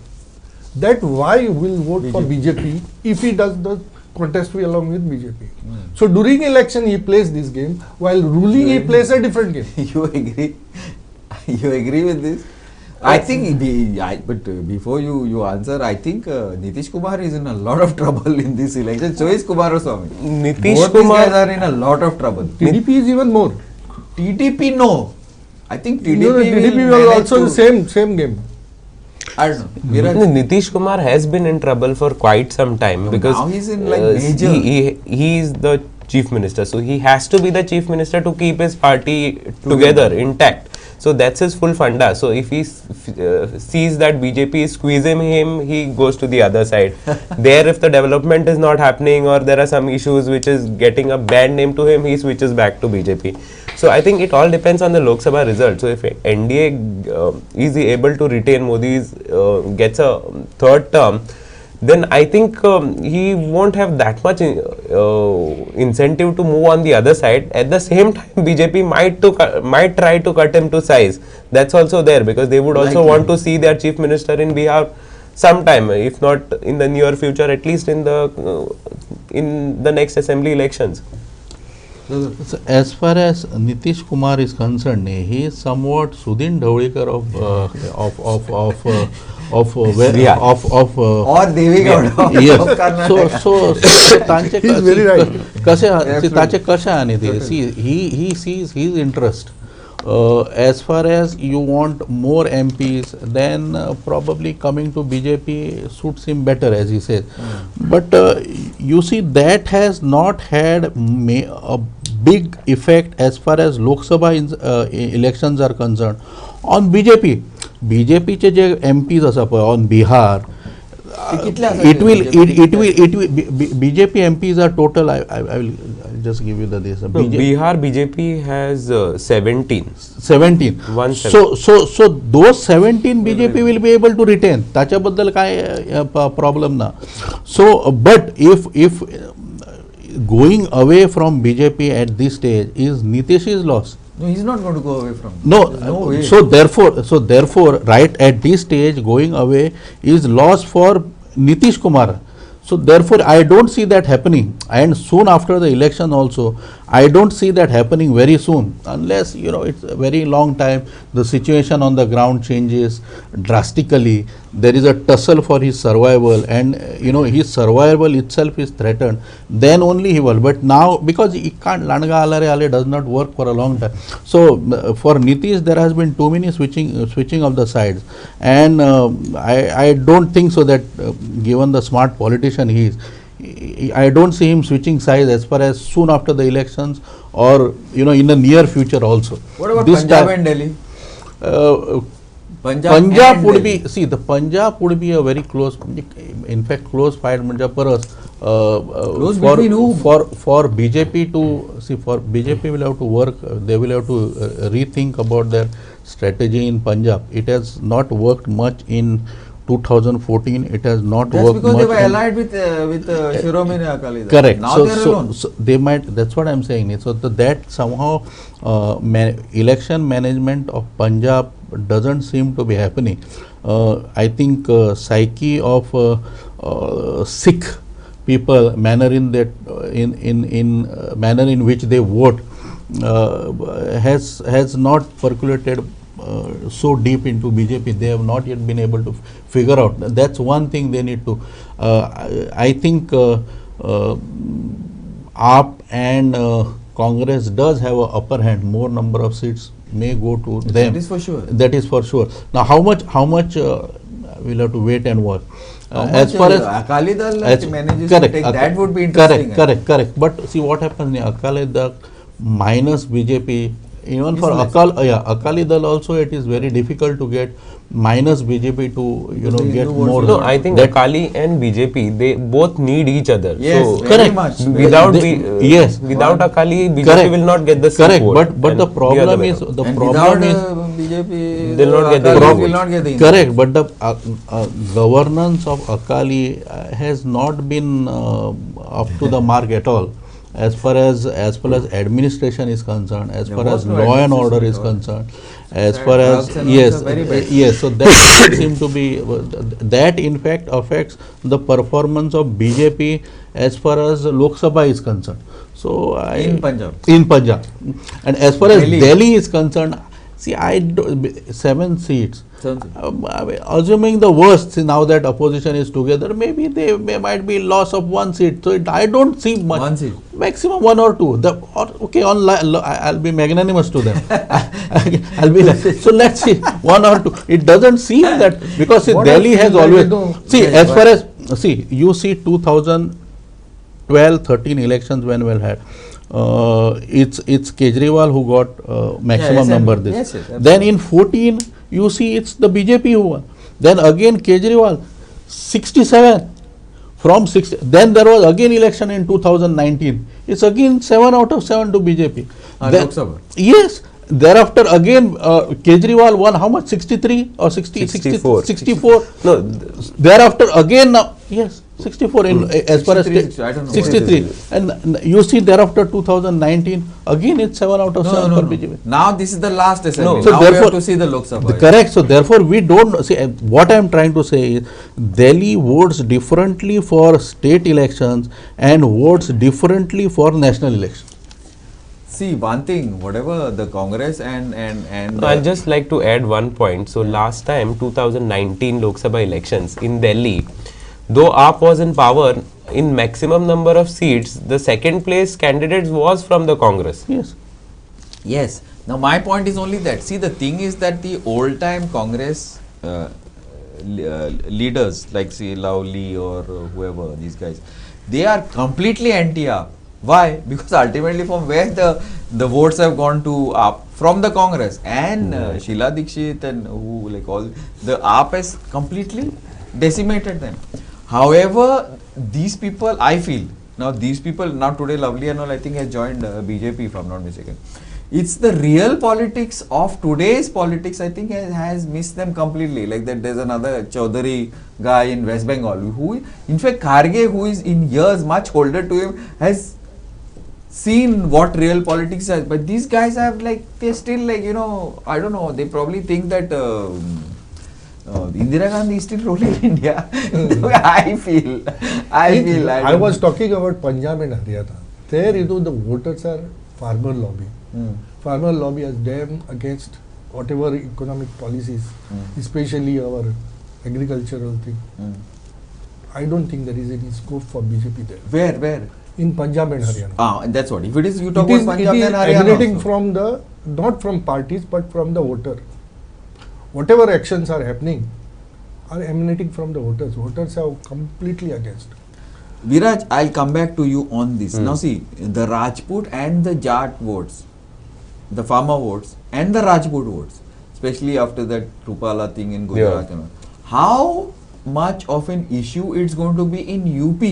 That Y will vote for BJP if he does the contest along with BJP. So during election, he plays this game, while ruling, he plays a different game.
You agree? You agree with this? I think, but before you answer, I think Nitish Kumar is in a lot of trouble in this election. So is Kumaraswamy.
Nitish
Both
Kumar
these guys are in a lot of trouble.
TDP is even more.
TDP, no. I think TDP,
TDP will also the same game.
I don't know.
Nitish Kumar has been in trouble for quite some time because
now he's in like major.
He is the chief minister, so he has to be the chief minister to keep his party together intact. So that's his full funda. So if he sees that BJP is squeezing him, he goes to the other side. There, if the development is not happening or there are some issues which is getting a bad name to him, he switches back to BJP. So I think it all depends on the Lok Sabha result. So if NDA is able to retain Modi's, gets a third term, then I think he won't have that much incentive to move on the other side. At the same time, BJP might try to cut him to size. That's also there because they would also want to see their chief minister in Bihar sometime, if not in the near future, at least in the next assembly elections.
So as far as Nitish Kumar is concerned, he is somewhat Sudhin Dhawlikar
or Devi Gowda.
Yes. So
he's very right.
He sees his interest. As far as you want more MPs, then probably coming to BJP suits him better, as he says. But you see, that has not had a big effect as far as Lok Sabha elections are concerned on BJP. BJP चे जे MPs असा on Bihar, it will BJP MPs are total. I will just give you the this.
Bihar BJP has 17.
17. So those 17 BJP will be able to retain. त्याच्याबद्दल काय problem ना. So but if going away from BJP at this stage is Nitish's loss.
No, he's not going to go away from.
No way. So therefore, right at this stage, going away is loss for Nitish Kumar. So therefore, I don't see that happening. And soon after the election also, I don't see that happening very soon, unless it's a very long time. The situation on the ground changes drastically. There is a tussle for his survival, and his survival itself is threatened. Then only he will. But now, because he can't, Landga Alare Ale does not work for a long time. So for Nitish, there has been too many switching of the sides, and I don't think so that given the smart politician he is, I don't see him switching sides as far as soon after the elections or in the near future also.
What about Punjab and Delhi?
Punjab would be, see, the Punjab would be a very close, in fact close fight for us. For BJP to see, for BJP will have to work, they will have to rethink about their strategy in Punjab. It has not worked much in 2014. It has not
That's
worked
because
much.
They were allied with Shiromani Akali Dal.
Correct.
Now they are alone.
So they might. That's what I'm saying. So that somehow election management of Punjab doesn't seem to be happening. I think psyche of Sikh people, manner in that manner in which they vote has not percolated so deep into BJP. They have not yet been able to figure out. That's one thing they need to. I think AAP and Congress does have an upper hand. More number of seats may go to them.
That is for sure.
That is for sure. Now, how much we'll have to wait and watch.
As far as Akali Dal manages to take, that would be interesting.
Correct. But see what happens in Akali Dal minus BJP even
It's
for
less.
Akali Dal also, it is very difficult to get minus BJP to
They
get
do
more.
also
No, I think
That-
Akali and BJP, they both need each other.
Yes,
so
very
correct.
much.
without
yes.
without Akali, BJP
Correct.
will not get the seat
Correct,
vote.
but
And
the
other
problem
way
is
around.
the
And
problem
without
is
BJP,
They'll not get the
Akali
votes.
will not get the
correct, but the governance of Akali has not been up to the mark at all, as far as administration is concerned, as
There
far
was
as
no
law and order
administration
is
at all.
concerned, as
That
far as
drugs and all
yes,
are very bad.
yes. So that seem to be that in fact affects the performance of BJP as far as Lok Sabha is concerned. So
In Punjab.
in Punjab, and as far as
Delhi.
Delhi is concerned, see, 7 seats. I mean, assuming the worst, see, now that opposition is together, maybe might be loss of 1 seat. So I don't see much.
1 seat.
Maximum 1 or 2. I'll be magnanimous to them. I'll be like, so let's see 1 or 2. It doesn't seem that, because see,
What
Delhi
I
has
feel like,
always
you know,
see,
yes,
as
but-
far as you see 2012-13 elections when we had. It's Kejriwal who got maximum
yes,
number
and-
this.
yes, yes,
Then in 14, you see it's the BJP who won. Then again Kejriwal 67 from 60. Then there was again election in 2019. It's again 7 out of 7 to BJP. Then-
Lok Sabha.
Yes. Thereafter again Kejriwal won how much? 63 or 60?
64.
64.
No,
Thereafter again now, yes, 64 in as far as
63, I don't know.
63, and you see thereafter 2019 again it's 7 out of 7 for BJP.
Now this is the last assembly.
No.
So
Now we have
therefore-
to see the Lok Sabha.
Correct. So therefore we don't see what I am trying to say is Delhi votes differently for state elections and votes differently for national elections.
See, one thing, whatever the Congress and
I'd just like to add one point. So last time, 2019 Lok Sabha elections in Delhi, though AAP was in power, in maximum number of seats, the second place candidates was from the Congress.
Yes.
Yes. Now my point is only that. See, the thing is that the old time Congress leaders like say Lawli or whoever, these guys, they are completely anti-AAP. Why? Because ultimately from where the votes have gone to AAP, from the Congress, and Sheila Dikshit and who, like all the AAP has completely decimated them. However, these people, I feel, now these people, now today Lovely and all, I think has joined BJP if I'm not mistaken. It's the real politics of today's politics, I think has missed them completely. Like that there's another Chaudhary guy in West Bengal who, in fact Kharge, who is in years much older to him, has seen what real politics is. But these guys have like, they're still like, you know, I don't know, they probably think that Indira Gandhi is still ruling India. The way I feel.
I was talking about Punjab and Haryana. There, you know, the voters are farmer lobby. Farmer lobby is damn against whatever economic policies, especially our agricultural thing. I don't think there is any scope for BJP there.
Where?
In Punjab and Haryana.
And that's what. If it is, you talk
It is,
about Punjab
it is
and Haryana
emanating
also.
from the, not from parties, but from the voter. Whatever actions are happening are emanating from the voters. Voters are completely against.
Viraj, I'll come back to you on this. Now see, the Rajput and the Jat votes, the farmer votes and the Rajput votes, especially after that Rupala thing in Gujarat.
Yeah.
And all. How much of an issue it's going to be in UP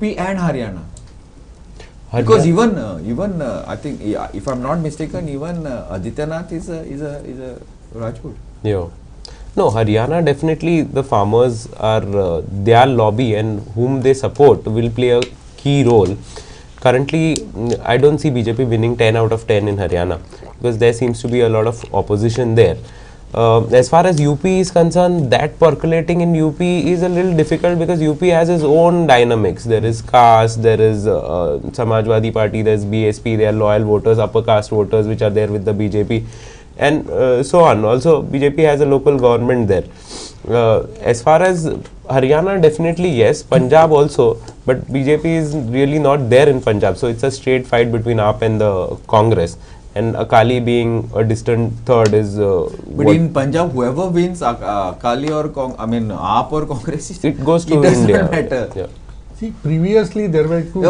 and Haryana? Because even I think, if I'm not mistaken, even Adityanath is a Rajput.
Yeah. No, Haryana definitely the farmers are their lobby and whom they support will play a key role. Currently, I don't see BJP winning 10 out of 10 in Haryana because there seems to be a lot of opposition there. As far as UP is concerned, that percolating in UP is a little difficult because UP has its own dynamics. There is caste, there is Samajwadi Party, there is BSP, there are loyal voters, upper caste voters which are there with the BJP. And so on. Also, BJP has a local government there. As far as Haryana, definitely yes. Punjab also, but BJP is really not there in Punjab. So it's a straight fight between AAP and the Congress. And Akali being a distant third is.
But in Punjab, whoever wins, Akali or AAP or Congress,
it goes to
it doesn't
India.
matter.
Yeah.
See, previously there were two.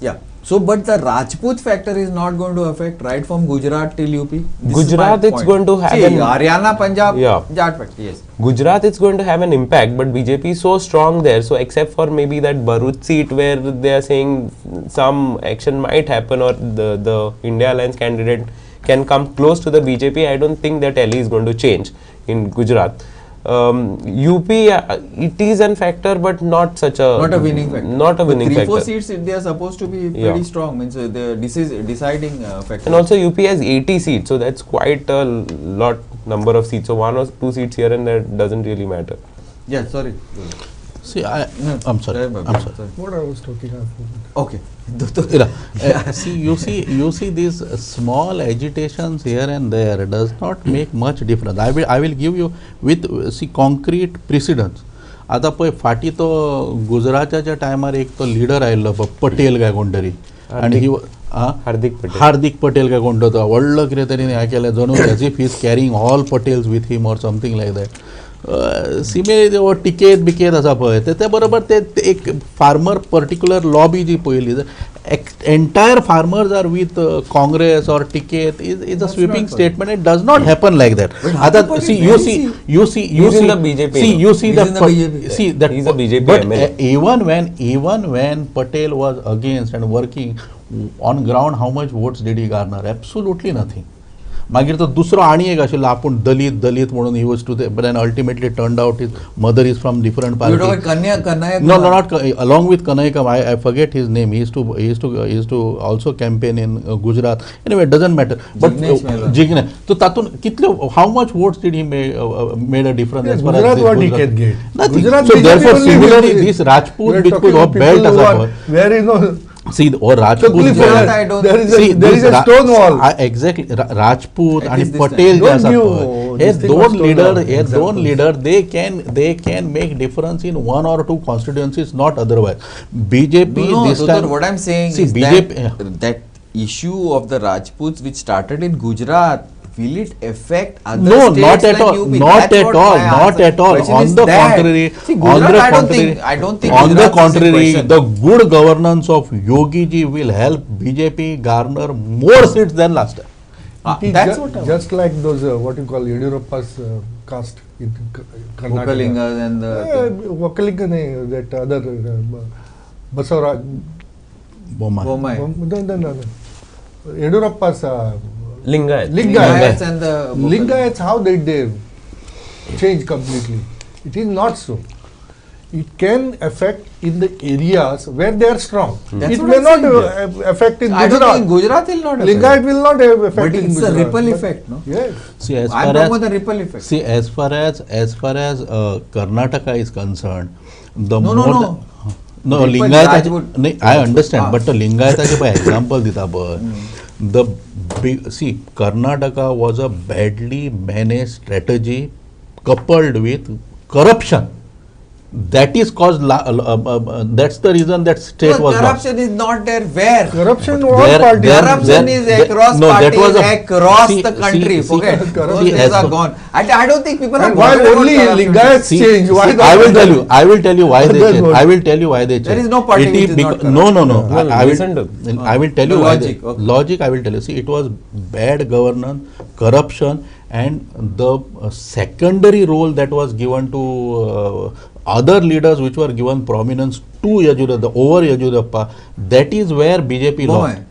Yeah. So, but the Rajput factor is not going to affect right from Gujarat till UP.
Gujarat, it's going to have
Haryana, Punjab,
Yeah.
Jat factor, yes.
Gujarat, it's going to have an impact, but BJP is so strong there. So except for maybe that Bharuch seat where they are saying some action might happen, or the India Alliance candidate can come close to the BJP, I don't think that tally is going to change in Gujarat. UP, it is a factor, but not such a
Not a winning factor.
Not a winning factor.
3-4 seats, they are supposed to be pretty strong. Means the deciding factor.
And also UP has 80 seats, so that's quite a lot number of seats. So 1 or 2 seats here and there doesn't really matter.
Yeah, sorry.
See, I'm sorry. I'm sorry.
What I was talking about.
Okay.
See, you see these small agitations here and there does not make much difference. I will give you with concrete precedents. आता पळय फाटी तो गुजरातच्या टायमार एक तो leader आयल्लो पटेल काय कोण तरी आणि हार्दिक पटेल काय कोण तो व्हडलो कितें तरी हें केलें जणू as if he is carrying all Patels with him or something like that similarly टिकेत बिकेत आसा पळय ते बरोबर ते एक फार्मर पर्टिक्युलर लॉबी जी पयली entire farmers are with Congress or ticket is a sweeping statement. It does not happen like that. You see
the BJP.
See, you see
the BJP.
See that.
He's a BJP
but
MLA.
even when Patel was against and working on ground, how much votes did he garner? Absolutely nothing. मागीर तो दुसरो आनी एक आशिल्लो आपूण दलित म्हणून ही वस्तू but then ultimately turned out his mother is from different party. No, not along with Kanhaiya. I forget his name. He used to also campaign in Gujarat. Anyway, it doesn't matter. But Jignesh. So tatun kitle how much votes did he made a difference as far as
Gujarat what he can get?
Nothing. So therefore similarly this Rajput which could have belt as a
where is no.
See, or Rajput,
there is a stone wall.
Exactly, Rajput and Patel, those leader, they can make difference in 1 or 2 constituencies, not otherwise. BJP this time.
What I'm saying is BJP, that issue of the Rajputs which started in Gujarat. Will it affect other states?
No, not at all. Not at all. On the contrary,
I don't think.
On the contrary, the good governance of Yogi ji will help BJP garner more seats than last time.
That's just like those what you call Yediyurappa's caste in Karnataka.
Vokalingas and
Vokalinga, that other Basavaraj.
Bomai.
No. Yediyurappa's.
Lingayats and the
Lingayats, how did they change completely? It is not so. It can affect in the areas where they are strong. It may not affect in Gujarat.
I don't think Gujarat will not affect.
Lingayat will not have affect in
Gujarat. But it's a ripple effect, no?
Yes.
See, as far as Karnataka is concerned, the
No,
Lingayat. I understand, but the Lingayat example dita Karnataka was a badly managed strategy coupled with corruption. That is caused. That's the reason that state was
corruption
lost.
Is not there. Where
corruption was party.
Corruption is across parties, across the country. Forget. Those days are gone. I don't think people are.
Why only Lingayats change? Why
I will tell you why they change. I will tell you why they change.
There is no party which is not corrupt.
No. I will tell you why. Logic. I will tell you. See, it was bad governance, corruption, and the secondary role that was given to other leaders which were given prominence to over Yediyurappa, that is where BJP lost.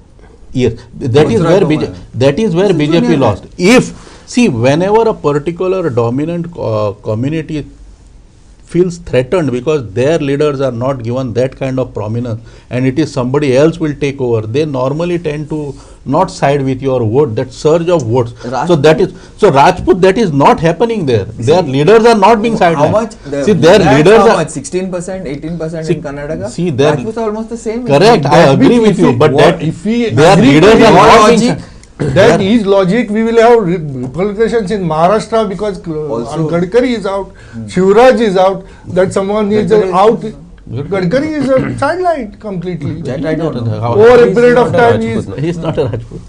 Yes, that is where BJP lost. Whenever a particular dominant community feels threatened because their leaders are not given that kind of prominence and it is somebody else will take over, they normally tend to not side with your vote, that surge of votes. Rajput, that is not happening there. Their leaders are not being sidelined.
How much?
Their leaders
are 16%, 18% in Karnataka. Rajputs are almost the same.
Correct, I agree with you, but their leaders are not being.
That is logic. We will have repercussions in Maharashtra because Gadkari is out, Shivraj is out, that someone is out. Gadkari is sidelined completely.
That I don't know.
Over a period of time, he
is not a Rajput.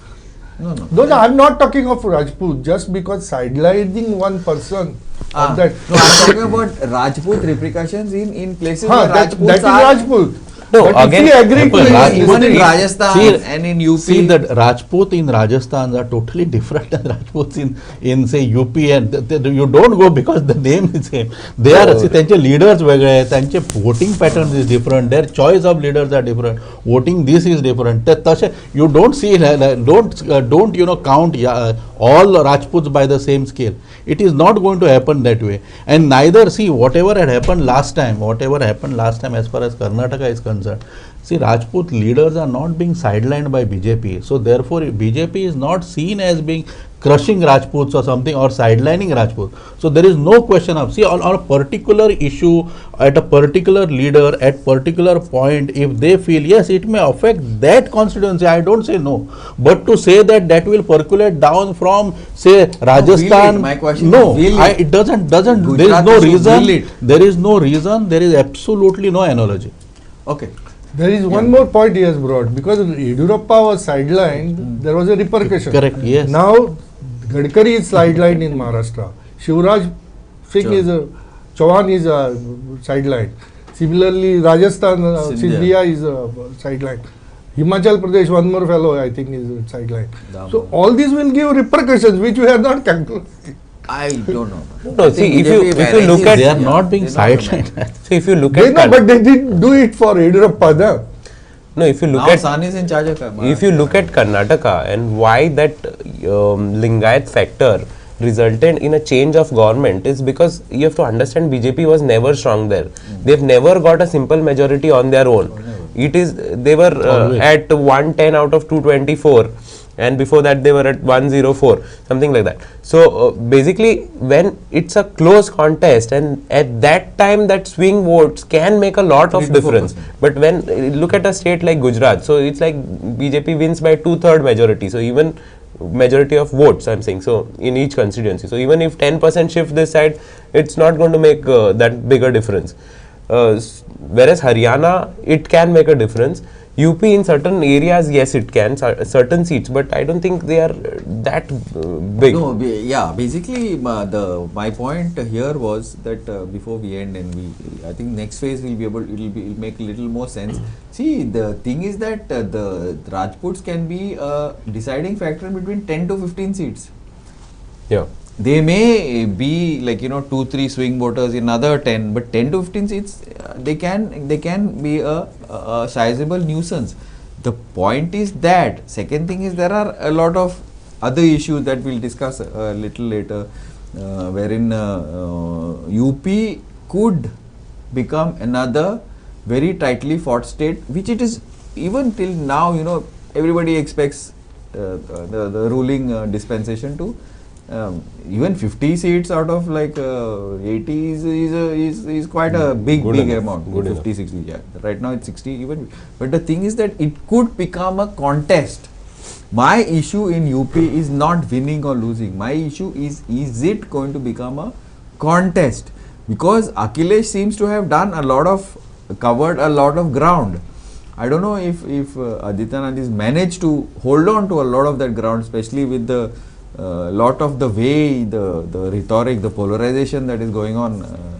No, I am not talking of Rajput. Just because sidelining one person.
No, I am talking about Rajput repercussions in places where Rajputs
that is Rajput.
No,
But
again,
if we agree to
Rajput
it,
Even in
is-
Rajasthan
see-
and in UP.
See that Rajput in Rajasthan are totally different than Rajputs in say UP, and you don't go because the name is same. They are see, त्यांचे leaders वेगळे आहेत, त्यांचे voting patterns is different, their choice of leaders are different, voting this is different. तसे you don't see don't count all Rajputs by the same scale. It is not going to happen that way, and neither see whatever had happened last time as far as Karnataka is concerned. See, Rajput leaders are not being sidelined by BJP. So therefore, BJP is not seen as being crushing Rajputs or something or sidelining Rajputs. So there is no question of, see, on a particular issue, at a particular leader, at particular point, if they feel, yes, it may affect that constituency, I don't say no. But to say that will percolate down from, say, Rajasthan,
My question
no,
is, will it?
it doesn't, there is
Gujarat
no
issue,
reason,
will it?
there is absolutely no analogy.
Okay.
there is one more point he has brought. Because Yediyurappa was sidelined, there was a repercussion.
Correct, yes.
Now, Gadkari is sidelined in Maharashtra. Shivraj Singh
Sure.
Chauhan is sidelined. Similarly, Rajasthan,
Scindia.
Scindia is sidelined. Himachal Pradesh, one more fellow, I think, is sidelined. So, all these will give repercussions which we have not calculated.
I don't know.
No,
I
see,
think
if you
BJP
look at-
They are
yeah,
not being
they're not
sidelined.
so if you look
They
at
know, but they didn't do it for Yediyurappa. No?
no, if you look
Now
at
San is in charge of
if you look at Karnataka and why that Lingayat factor resulted in a change of government is because you have to understand BJP was never strong there. They've never got a simple majority on their own. It is they were
Always.
at 110 out of 224, and before that they were at 104, something like that. So basically, when it's a close contest, and at that time that swing votes can make a lot of
3 to
difference.
4%.
But when look at a state like Gujarat, so it's like BJP wins by 2/3 majority. So even majority of votes, I'm saying, so in each constituency. So even if 10% shift this side, it's not going to make that bigger difference. Whereas Haryana, it can make a difference. UP in certain areas, yes, it can, certain seats, but I don't think they are that big.
No, basically my point here was that before we end, and I think next phase will be able, it'll make a little more sense. See, the thing is that the Rajputs can be a deciding factor between 10 to 15 seats.
Yeah.
They may be like 2-3 swing voters in another 10, but 10 to 15 seats they can be a sizable nuisance. The point is that second thing is there are a lot of other issues that we'll discuss a little later, wherein UP could become another very tightly fought state, which it is even till now. Everybody expects the ruling dispensation to. Even 50 seats out of like 80 is quite a big
enough.
amount.
Good
50, 60, yeah. Right now it's 60 even. But the thing is that it could become a contest. My issue in UP is not winning or losing. My issue is it going to become a contest? Because Akhilesh seems to have covered a lot of ground. I don't know if Adityanath has managed to hold on to a lot of that ground, especially with the lot of the way, the rhetoric, the polarization that is going on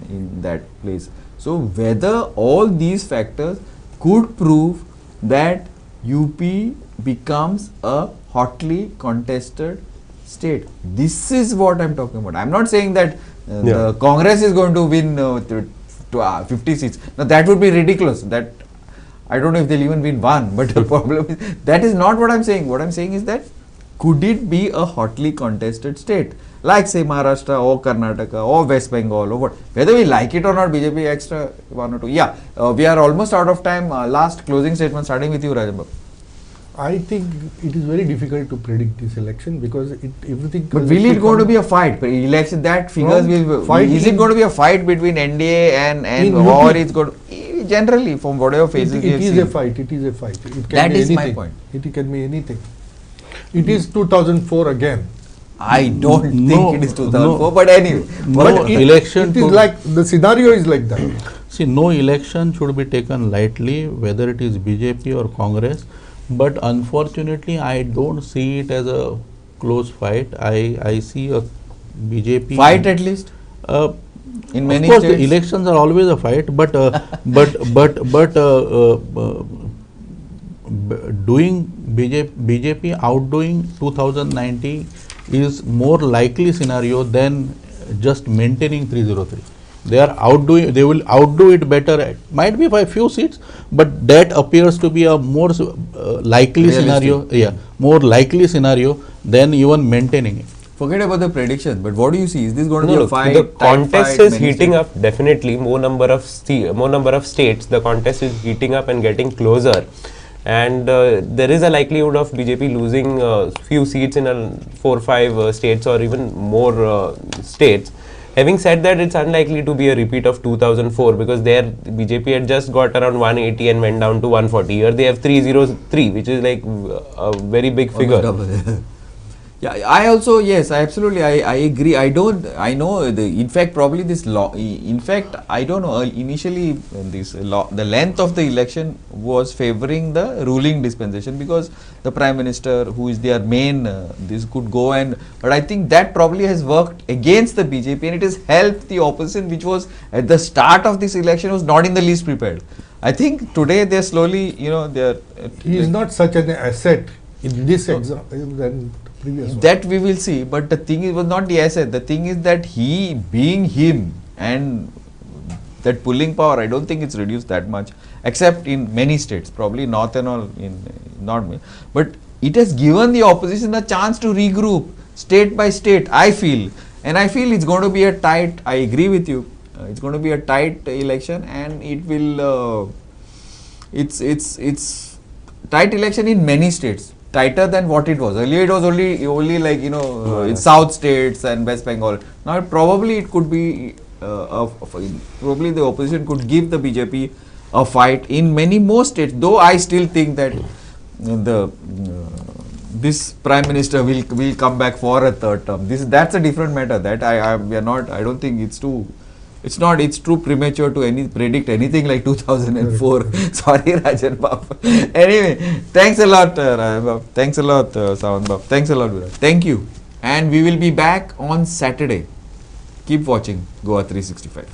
in that place. So whether all these factors could prove that UP becomes a hotly contested state. This is what I'm talking about. I'm not saying that the Congress is going to win 50 seats. Now that would be ridiculous. That I don't know if they'll even win one, but the problem is that is not what I'm saying. What I'm saying is that could it be a hotly contested state like say Maharashtra or Karnataka or West Bengal or what, whether we like it or not? BJP extra 1 or 2. We are almost out of time. Last closing statement starting with you, Rajan.
I think it is very difficult to predict this election because everything.
But will it going to be a fight? Election that figures will
fight.
Is it going to be a fight between NDA and or it's going to, generally from whatever phases
It
we have
is
seen?
a fight. It is a fight. It can
That
be
is
anything.
my point.
It can be anything. It is 2004 again.
I don't think
No,
it is 2004,
no.
but anyway.
No
But
election
It is
to-
like the scenario is like that.
See, no election should be taken lightly, whether it is BJP or Congress. But unfortunately, I don't see it as a close fight. I see a BJP
fight at least. in
Of
many
course,
states?
the elections are always a fight, but doing BJP outdoing 2019 is more likely scenario than just maintaining 303. They are outdoing. They will outdo it better. Might be by few seats, but that appears to be a more likely
Realistic.
scenario. Yeah, more likely scenario than even maintaining it.
Forget about the prediction, but what do you see? Is this going to
No,
be
no,
a fight?
the
tight
contest
fight,
is
many
heating
states?
up definitely. More number of states. The contest is heating up and getting closer, and there is a likelihood of BJP losing few seats in 4-5 states or even more states. Having said that, it's unlikely to be a repeat of 2004 because there BJP had just got around 180 and went down to 140. Here they have 303, which is like a very big figure.
Almost double. Yeah, I also, yes, I absolutely, I agree. I know, in fact, probably this law, in fact, I don't know, initially this law, the length of the election was favoring the ruling dispensation because the Prime Minister, who is their main, this could go but I think that probably has worked against the BJP and it has helped the opposition, which was at the start of this election was not in the least prepared. I think today they're slowly,
He is not such an asset in this example than previous one.
That we will see, but the thing is, was not the asset. The thing is that he being him and that pulling power, I don't think it's reduced that much, except in many states, probably north and all, not many. But it has given the opposition a chance to regroup state by state, I feel. And I feel it's going to be a tight, I agree with you, it's going to be a tight election and it will, it's tight election in many states. Tighter than what it was. Earlier it was only like, in South states and West Bengal. Now probably it could be, probably the opposition could give the BJP a fight in many more states. Though I still think that this Prime Minister will come back for a third term. That's a different matter. That we are not. I don't think it's too. It's not. It's too premature to predict anything like 2004. Sorry, Rajan Babu. Anyway, thanks a lot, Rajan Babu. Thanks a lot, Sawant Babu. Thanks a lot, Viraj. Thank you. And we will be back on Saturday. Keep watching Goa 365.